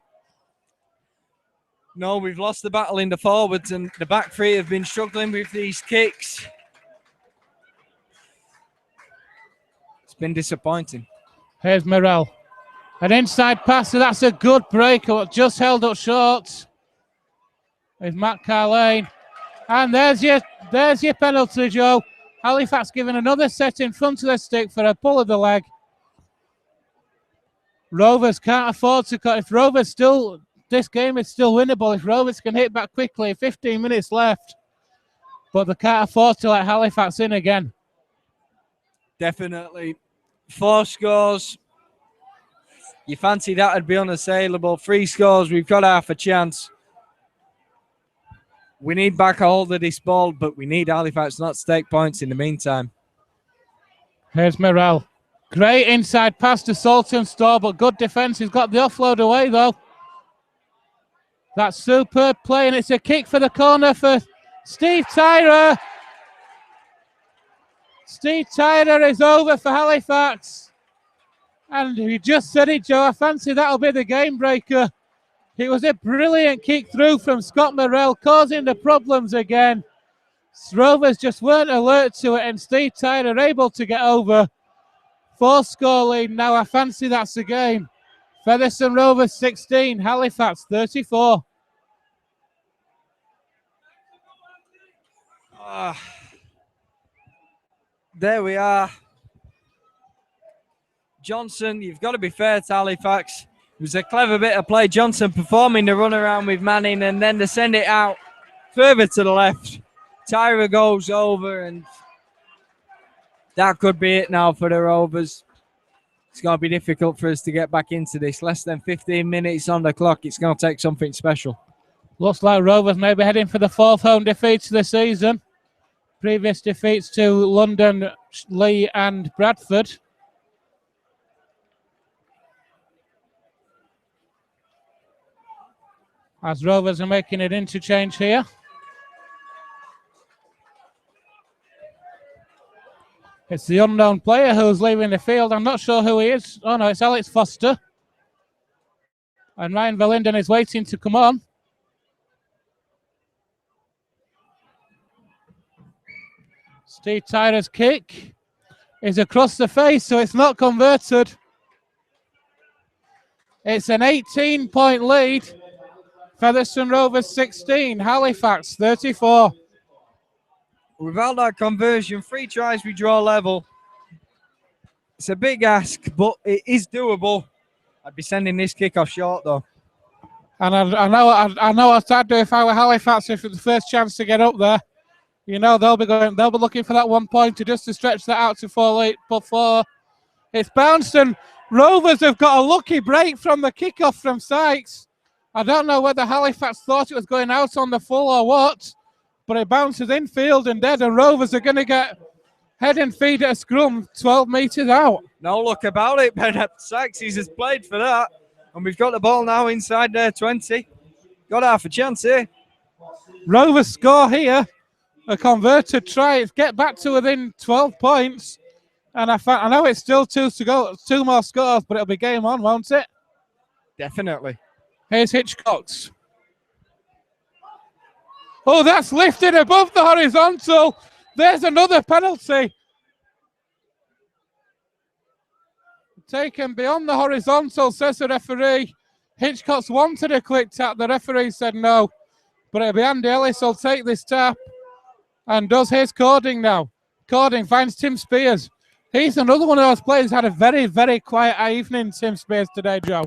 S2: No, we've lost the battle in the forwards, and the back three have been struggling with these kicks. It's been disappointing.
S1: Here's Morel. An inside pass, so that's a good break, just held up short. With Matt Carlane. And there's your penalty, Joe. Halifax giving another set in front of the stick for a pull of the leg. Rovers can't afford to cut. If Rovers still, this game is still winnable. If Rovers can hit back quickly, 15 minutes left. But they can't afford to let Halifax in again.
S2: Definitely. 4 scores. You fancy that would be unassailable. 3 scores, we've got half a chance. We need back a hold of this ball, but we need Halifax not to take points in the meantime.
S1: Here's Morel. Great inside pass to Saltonstall, but good defence. He's got the offload away, though. That's superb play, and it's a kick for the corner for Steve Tyrer. Steve Tyrer is over for Halifax. And you just said it, Joe. I fancy that'll be the game breaker. It was a brilliant kick through from Scott Morel, causing the problems again. Rovers just weren't alert to it, and Steve Tyler able to get over. 4-score lead now. I fancy that's the game. Featherstone Rovers 16, Halifax 34.
S2: There we are. Johnson, you've got to be fair to Halifax. It was a clever bit of play. Johnson performing the run around with Manning, and then to send it out further to the left. Tyra goes over, and that could be it now for the Rovers. It's going to be difficult for us to get back into this. Less than 15 minutes on the clock. It's going to take something special.
S1: Looks like Rovers may be heading for the 4th home defeats of the season. Previous defeats to London, Leigh and Bradford. As Rovers are making an interchange here. It's the unknown player who's leaving the field. I'm not sure who he is. Oh no, it's Alex Foster. And Ryan Verlinden is waiting to come on. Steve Tyrer's kick is across the face, so it's not converted. It's an 18-point lead. Featherstone Rovers 16, Halifax 34.
S2: Without that conversion, 3 tries, we draw level. It's a big ask, but it is doable. I'd be sending this kick off short, though.
S1: And I know what I'd do if I were Halifax, if it's the first chance to get up there. You know, they'll be looking for that 1 pointer just to stretch that out to 4. It's bounced, and Rovers have got a lucky break from the kickoff from Sykes. I don't know whether Halifax thought it was going out on the full or what, but it bounces infield and dead, and Rovers are going to get head and feet at a scrum 12 metres out.
S2: No look about it, Ben Sykes has played for that, and we've got the ball now inside their 20. Got half a chance here.
S1: Rovers score here, a converted try. It's get back to within 12 points, and I know it's still 2 to go, 2 more scores, but it'll be game on, won't it?
S2: Definitely.
S1: Here's Hitchcocks. Oh, that's lifted above the horizontal. There's another penalty. Taken beyond the horizontal, says the referee. Hitchcock's wanted a quick tap. The referee said no, but it'll be Andy Ellis who'll take this tap and does his Cording now. Cording finds Tim Spears. He's another one of those players who's had a very, very quiet evening, Tim Spears, today, Joe.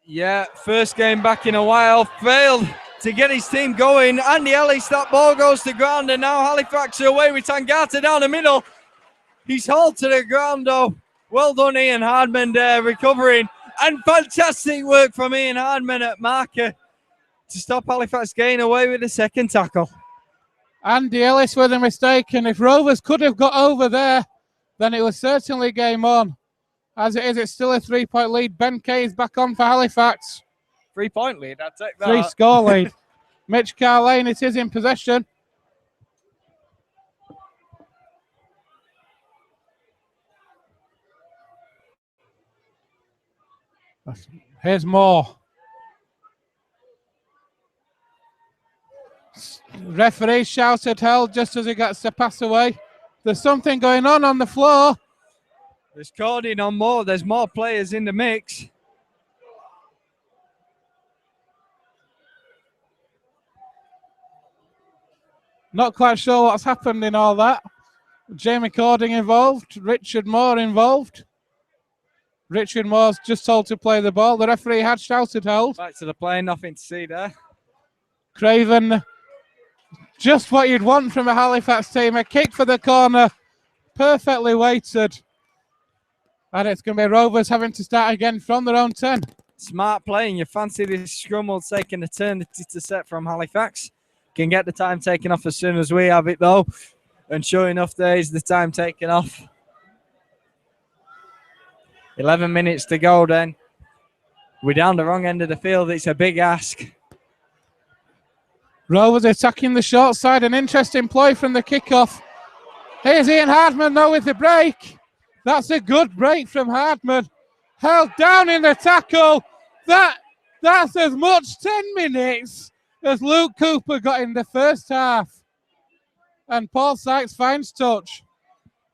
S2: Yeah, first game back in a while. Failed to get his team going. Andy Ellis, that ball goes to ground, and now Halifax are away with Tangata down the middle. He's hauled to the ground, though. Well done, Ian Hardman there, recovering. And fantastic work from Ian Hardman at marker to stop Halifax getting away with the second tackle.
S1: Andy Ellis with a mistake, and if Rovers could have got over there, then it was certainly game on. As it is, it's still a 3-point lead. Ben Kay is back on for Halifax.
S2: 3-point lead, I'd take that.
S1: 3-score lead. Mitch Carlane, it is in possession. Here's Moore. Referee shouted held just as he gets to pass away. There's something going on the floor.
S2: There's Cording on Moore. There's more players in the mix.
S1: Not quite sure what's happened in all that. Jamie Cording involved. Richard Moore involved. Richard Moore's just told to play the ball. The referee had shouted hold.
S2: Back to the play, nothing to see there.
S1: Craven, just what you'd want from a Halifax team. A kick for the corner, perfectly weighted. And it's going to be Rovers having to start again from their own 10.
S2: Smart playing. You fancy this scrum will take an eternity to set from Halifax. Can get the time taken off as soon as we have it, though. And sure enough, there is the time taken off. 11 minutes to go then. We're down the wrong end of the field. It's a big ask.
S1: Rovers attacking the short side. An interesting play from the kickoff. Here's Ian Hardman, though, with the break. That's a good break from Hardman. Held down in the tackle. That's as much 10 minutes as Luke Cooper got in the first half. And Paul Sykes finds touch.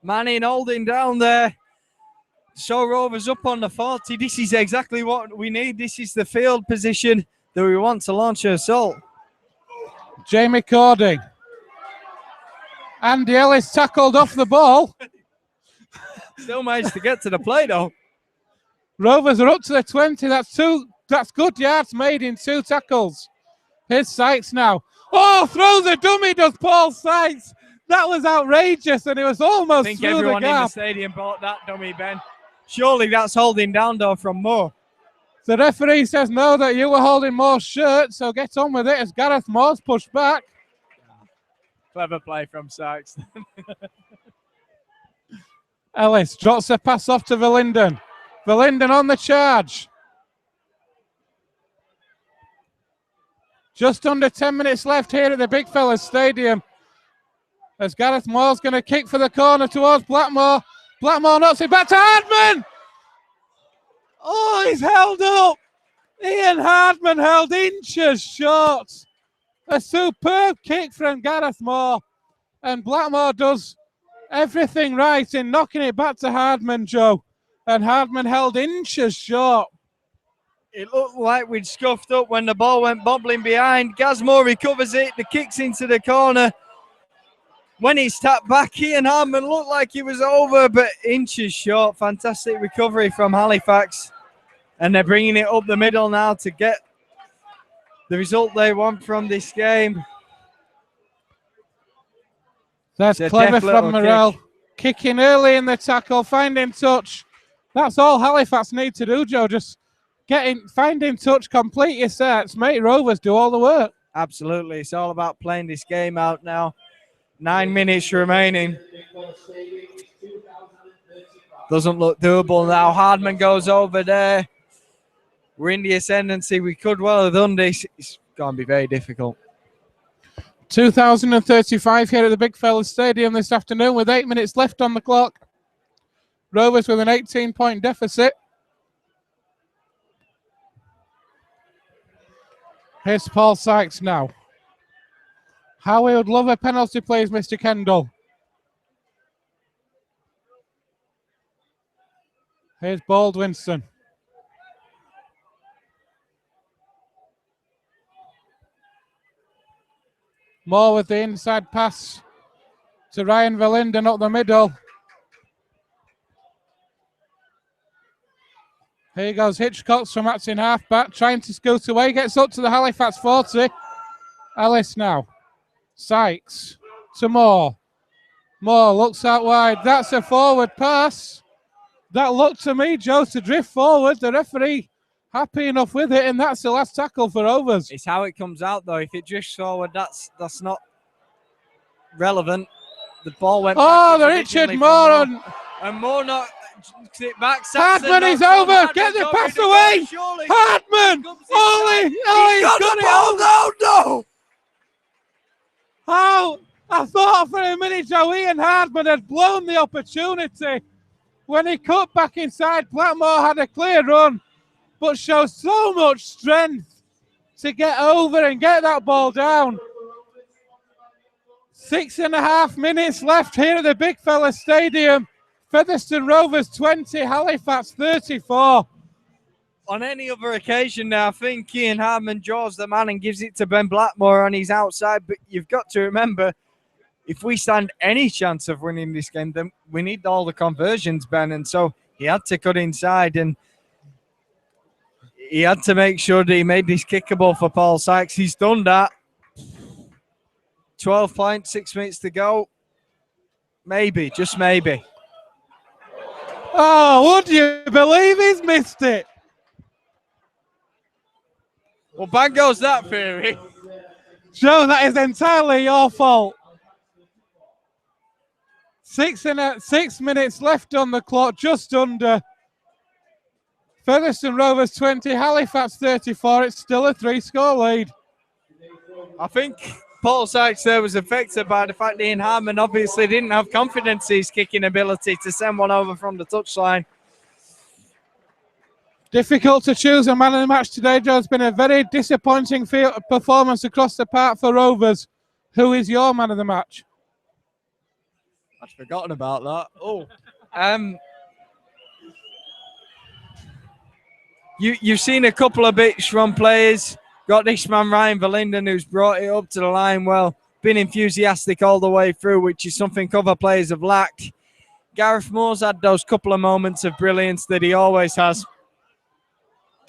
S2: Manning holding down there. So Rovers up on the 40. This is exactly what we need. This is the field position that we want to launch an assault.
S1: Jamie Cording. Andy Ellis tackled off the ball.
S2: Still managed to get to the play, though.
S1: Rovers are up to the 20. That's good yards made in 2 tackles. Here's Sykes now. Oh, throws a dummy, does Paul Sykes. That was outrageous, and it was almost
S2: I think
S1: through
S2: everyone
S1: the
S2: in the
S1: gap.
S2: stadium bought that dummy, Ben. Surely that's holding down, though, from Moore.
S1: The referee says no, that you were holding Moore's shirt, so get on with it as Gareth Moore's pushed back.
S2: Clever play from Sykes.
S1: Ellis drops a pass off to Verlinden. Verlinden on the charge. Just under 10 minutes left here at the Big Fellas Stadium. As Gareth Moore's going to kick for the corner towards Blackmore. Blackmore knocks it back to Hardman. Oh, he's held up. Ian Hardman held inches short. A superb kick from Gareth Moore. And Blackmore does everything right in knocking it back to Hardman, Joe. And Hardman held inches short.
S2: It looked like we'd scuffed up when the ball went bobbling behind. Gazmore recovers it. The kick's into the corner. When it's tapped back, Ian Hardman looked like he was over, but inches short. Fantastic recovery from Halifax. And they're bringing it up the middle now to get the result they want from this game.
S1: That's clever from Morrell. Kicking early in the tackle, finding touch. That's all Halifax need to do, Joe. Just finding touch, complete your sets, make Rovers do all the work.
S2: Absolutely. It's all about playing this game out now. 9 minutes remaining. Doesn't look doable now. Hardman goes over there. We're in the ascendancy. We could well have done this. It's going to be very difficult.
S1: 2035 here at the Big Fellas Stadium this afternoon with 8 minutes left on the clock. Rovers with an 18-point deficit. Here's Paul Sykes now. How we would love a penalty, please, Mr. Kendall. Here's Baldwinson. Moore with the inside pass to Ryan Verlinden up the middle. Here goes Hitchcock from Matson halfback, trying to scoot away, gets up to the Halifax 40. Ellis now. Sykes to Moore. Moore looks out wide. That's a forward pass. That looked to me, Joe, to drift forward. The referee happy enough with it, and that's the last tackle for Rovers.
S2: It's how it comes out, though. If it drifts forward, that's not relevant. The ball went
S1: back. The Richard Moore.
S2: And Moore not it back.
S1: Hardman is over. Get the pass away. Hardman. Ollie. He's got it.
S2: No.
S1: Oh, I thought for a minute Joe Ian Hardman had blown the opportunity. When he cut back inside, Blackmore had a clear run, but showed so much strength to get over and get that ball down. 6.5 minutes left here at the Big Fella Stadium. Featherstone Rovers 20, Halifax 34.
S2: On any other occasion now, I think Ian Hardman draws the man and gives it to Ben Blackmore on his outside, but you've got to remember, if we stand any chance of winning this game, then we need all the conversions, Ben. And so he had to cut inside and he had to make sure that he made this kickable for Paul Sykes. He's done that. 12 points, 6 minutes to go. Maybe, just maybe.
S1: Oh, would you believe he's missed it?
S2: Well, bang goes that theory.
S1: Joe, that is entirely your fault. 6 minutes left on the clock, just under. Featherstone Rovers 20, Halifax 34. It's still a 3-score lead.
S2: I think Paul Sykes there was affected by the fact that Ian Harmon obviously didn't have confidence in his kicking ability to send one over from the touchline.
S1: Difficult to choose a man of the match today, Joe. It's been a very disappointing performance across the park for Rovers. Who is your man of the match?
S2: I'd forgotten about that. Oh, you've seen a couple of bits from players. Got this man Ryan Verlinden, who's brought it up to the line well, been enthusiastic all the way through, which is something other players have lacked. Gareth Moore's had those couple of moments of brilliance that he always has.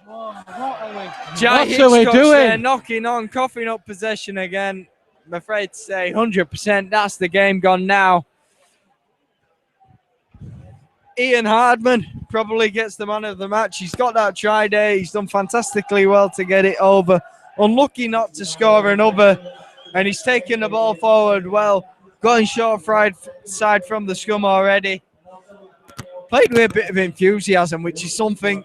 S1: What are
S2: we doing? Knocking on, coughing up possession again. I'm afraid to say 100%. That's the game gone now. Ian Hardman probably gets the man of the match. He's got that try there. He's done fantastically well to get it over. Unlucky not to score another. And he's taken the ball forward well. Going short side from the scrum already. Played with a bit of enthusiasm, which is something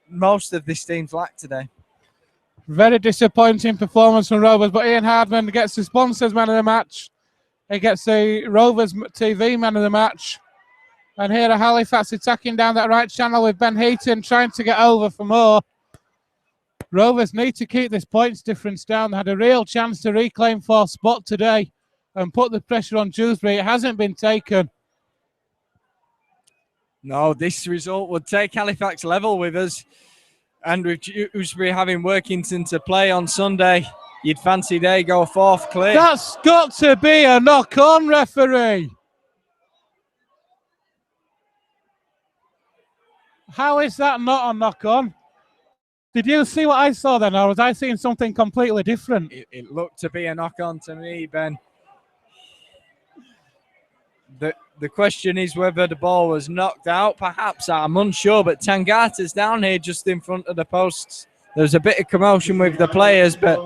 S2: most of this team's lacked today.
S1: Very disappointing performance from Rovers, but Ian Hardman gets the sponsors man of the match. He gets the Rovers TV man of the match. And here are Halifax attacking down that right channel with Ben Heaton trying to get over for more. Rovers need to keep this points difference down. They had a real chance to reclaim fourth spot today and put the pressure on Dewsbury. It hasn't been taken.
S2: No, this result would take Halifax level with us. And with Dewsbury having Workington to play on Sunday, you'd fancy they go fourth clear.
S1: That's got to be a knock-on, referee. How is that not a knock-on? Did you see what I saw then, or was I seeing something completely different?
S2: It looked to be a knock-on to me, Ben. The question is whether the ball was knocked out. Perhaps, I'm unsure, but Tangata's down here just in front of the posts. There's a bit of commotion with the players, but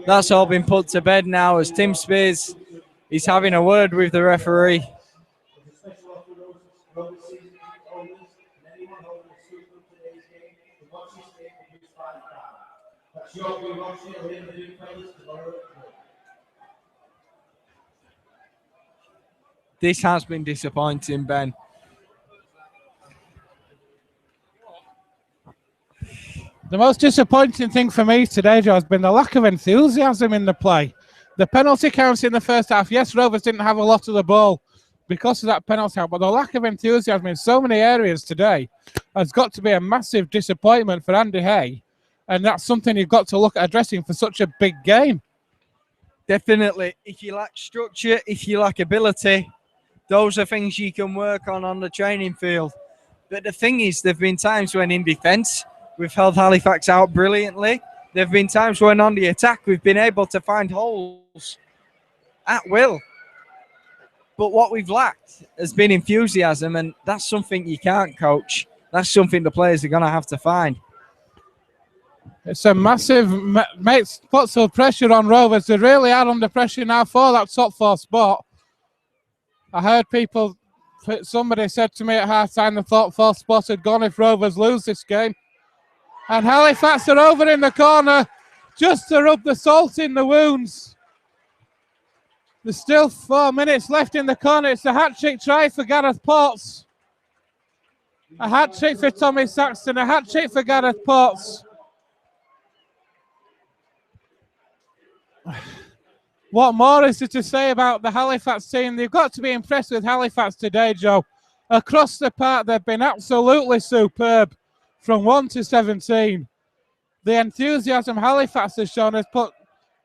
S2: that's all been put to bed now as Tim Spears is having a word with the referee. This has been disappointing, Ben.
S1: The most disappointing thing for me today, Joe, has been the lack of enthusiasm in the play. The penalty counts in the first half. Yes, Rovers didn't have a lot of the ball because of that penalty count, but the lack of enthusiasm in so many areas today has got to be a massive disappointment for Andy Hay, and that's something you've got to look at addressing for such a big game.
S2: Definitely. If you lack structure, if you lack ability, those are things you can work on the training field. But the thing is, there have been times when in defence, we've held Halifax out brilliantly. There have been times when on the attack, we've been able to find holes at will. But what we've lacked has been enthusiasm, and that's something you can't coach. That's something the players are going to have to find.
S1: It's a massive, makes puts some pressure on Rovers. They really are under pressure now for that top 4 spot. I heard somebody said to me at half-time the top 4 spot had gone if Rovers lose this game. And Halifax are over in the corner just to rub the salt in the wounds. There's still 4 minutes left in the corner. It's a hat-trick try for Gareth Potts. A hat-trick for Tommy Saxton, a hat-trick for Gareth Potts. What more is there to say about the Halifax team? They've got to be impressed with Halifax today, Joe. Across the park, they've been absolutely superb from 1 to 17. The enthusiasm Halifax has shown has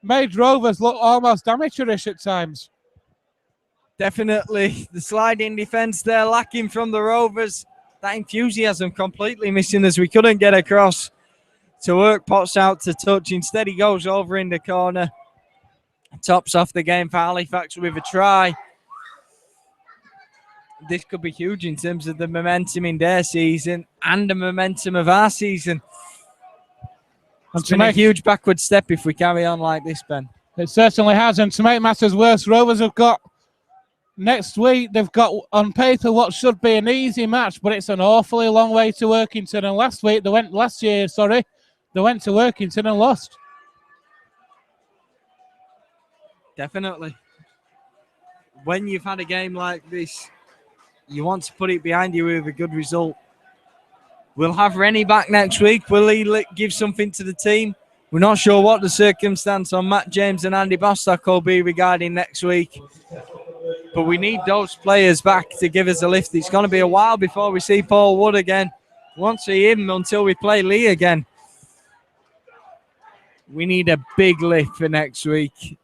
S1: made Rovers look almost amateurish at times.
S2: Definitely. The sliding defence there lacking from the Rovers. That enthusiasm completely missing as we couldn't get across to work Potts out to touch. Instead, he goes over in the corner. Tops off the game for Halifax with a try. This could be huge in terms of the momentum in their season and the momentum of our season. It's been a huge backward step if we carry on like this, Ben.
S1: It certainly has, and to make matters worse, Rovers have got next week, they've got on paper what should be an easy match, but it's an awfully long way to Workington. And last year, they went to Workington and lost.
S2: Definitely. When you've had a game like this, you want to put it behind you with a good result. We'll have Rennie back next week. Will he give something to the team? We're not sure what the circumstance on Matt James and Andy Bostock will be regarding next week. But we need those players back to give us a lift. It's going to be a while before we see Paul Wood again. We won't see him until we play Lee again. We need a big lift for next week.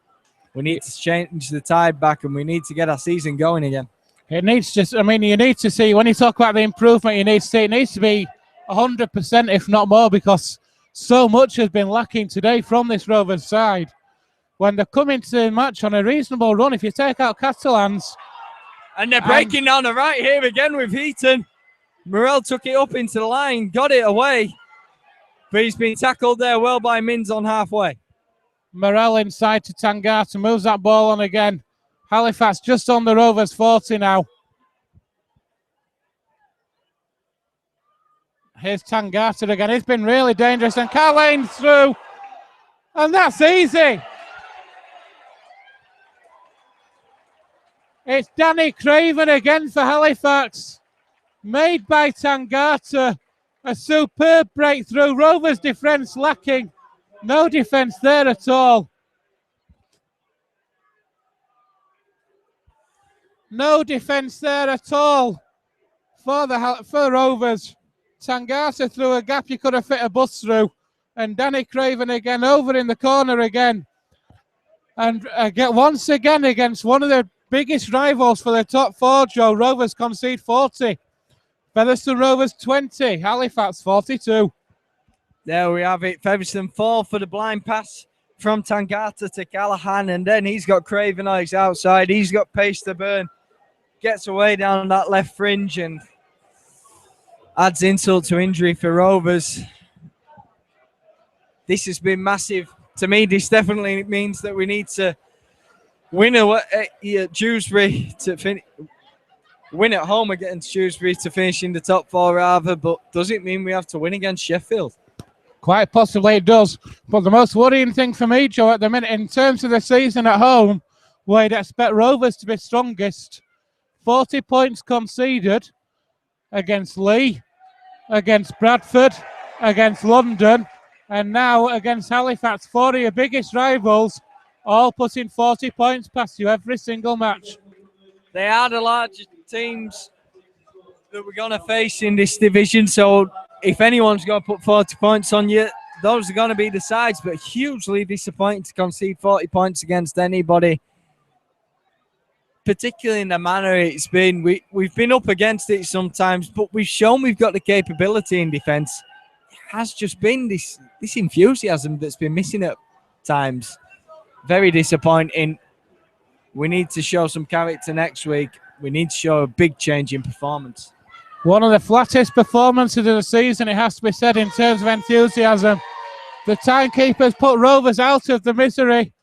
S2: We need to change the tide back, and we need to get our season going again.
S1: It needs just, you need to see, when you talk about the improvement, you need to see it needs to be 100%, if not more, because so much has been lacking today from this Rovers side. When they come into the match on a reasonable run, if you take out Catalans.
S2: And they're breaking down the right here again with Heaton. Morel took it up into the line, got it away. But he's been tackled there well by Mins on halfway.
S1: Morel inside to Tangata, moves that ball on again. Halifax just on the Rovers 40 now. Here's Tangata again. It's been really dangerous, and Carlane's through. And that's easy. It's Danny Craven again for Halifax. Made by Tangata. A superb breakthrough. Rovers defence lacking. No defence there at all. No defence there at all for Rovers. Tangata through a gap you could have fit a bus through. And Danny Craven again over in the corner again. And once again against one of the biggest rivals for the top 4, Joe. Rovers concede 40. Featherstone Rovers 20. Halifax 42.
S2: There we have it. Featherstone 4 for the blind pass from Tangata to Callahan. And then he's got Craven on his outside. He's got pace to burn. Gets away down that left fringe and adds insult to injury for Rovers. This has been massive. To me, this definitely means that we need to win at Dewsbury to win at home against Dewsbury to finish in the top 4 rather, but does it mean we have to win against Sheffield?
S1: Quite possibly it does. But the most worrying thing for me, Joe, at the minute, in terms of the season at home, where you'd expect Rovers to be strongest, 40 points conceded against Lee, against Bradford, against London, and now against Halifax. 4 of your biggest rivals, all putting 40 points past you every single match.
S2: They are the largest teams that we're going to face in this division, so if anyone's going to put 40 points on you, those are going to be the sides, but hugely disappointing to concede 40 points against anybody, particularly in the manner it's been. We've been up against it sometimes, but we've shown we've got the capability in defence. It has just been this enthusiasm that's been missing at times. Very disappointing. We need to show some character next week. We need to show a big change in performance.
S1: One of the flattest performances of the season, it has to be said, in terms of enthusiasm. The timekeepers put Rovers out of the misery.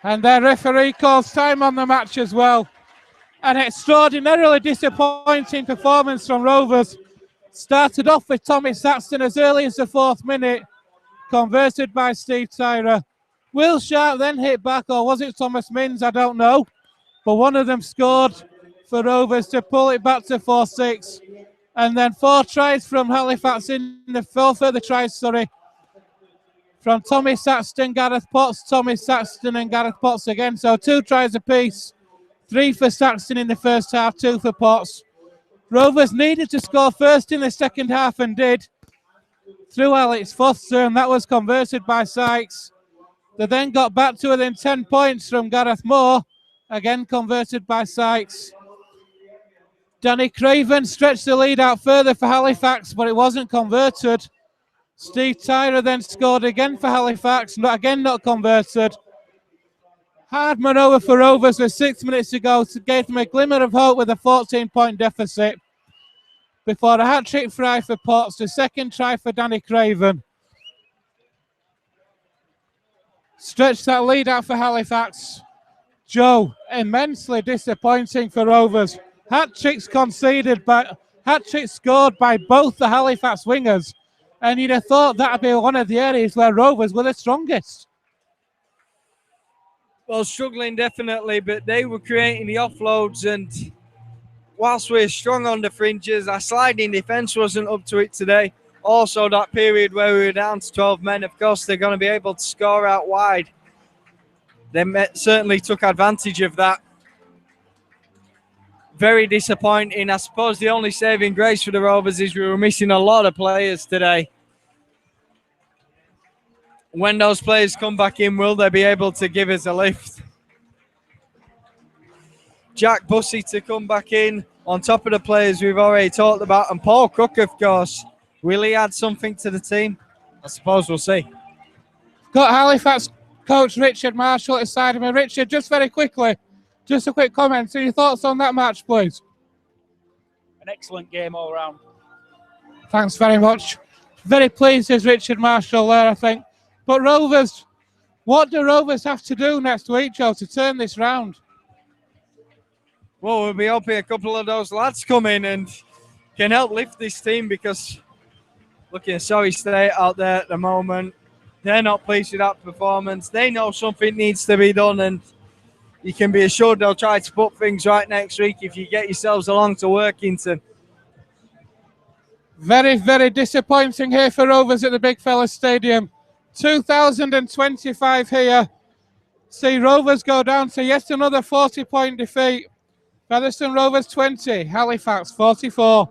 S1: And their referee calls time on the match as well. An extraordinarily disappointing performance from Rovers. Started off with Tommy Saxton as early as the 4th minute, converted by Steve Tyrer. Will Sharp then hit back, or was it Thomas Minns? I don't know. But one of them scored for Rovers to pull it back to 4-6. And then 4 tries from Halifax further tries, from Tommy Saxton, Gareth Potts, Tommy Saxton and Gareth Potts again. So 2 tries apiece. 3 for Saxton in the first half, 2 for Potts. Rovers needed to score first in the second half and did, through Alex Foster, and that was converted by Sykes. They then got back to within 10 points from Gareth Moore, again converted by Sykes. Danny Craven stretched the lead out further for Halifax, but it wasn't converted. Steve Tyrer then scored again for Halifax, but again not converted. Hard manoeuvre for Rovers with 6 minutes to go, gave them a glimmer of hope with a 14-point deficit before a hat-trick try for Potts, the second try for Danny Craven. Stretched that lead out for Halifax. Joe, immensely disappointing for Rovers. Hat-tricks conceded, but hat-tricks scored by both the Halifax wingers. And you'd have thought that would be one of the areas where Rovers were the strongest.
S2: Well, struggling definitely, but they were creating the offloads, and whilst we're strong on the fringes, our sliding defence wasn't up to it today. Also, that period where we were down to 12 men, of course, they're going to be able to score out wide. They certainly took advantage of that. Very disappointing. I suppose the only saving grace for the Rovers is we were missing a lot of players today. When those players come back in, will they be able to give us a lift? Jack Bussey to come back in on top of the players we've already talked about. And Paul Cook, of course. Will he add something to the team? I suppose we'll see.
S1: Got Halifax coach Richard Marshall at the side of me. Richard, just very quickly, just a quick comment. So your thoughts on that match, please?
S4: An excellent game all round.
S1: Thanks very much. Very pleased as Richard Marshall there, I think. But Rovers, what do Rovers have to do next week, Joe, to turn this round?
S2: Well, we'll be hoping a couple of those lads come in and can help lift this team, because looking at sorry state out there at the moment, they're not pleased with that performance. They know something needs to be done, and you can be assured they'll try to put things right next week if you get yourselves along to Workington.
S1: Very, very disappointing here for Rovers at the Big Fella Stadium. 2025 here. See Rovers go down to yet another 40-point defeat. Featherstone Rovers 20, Halifax 44.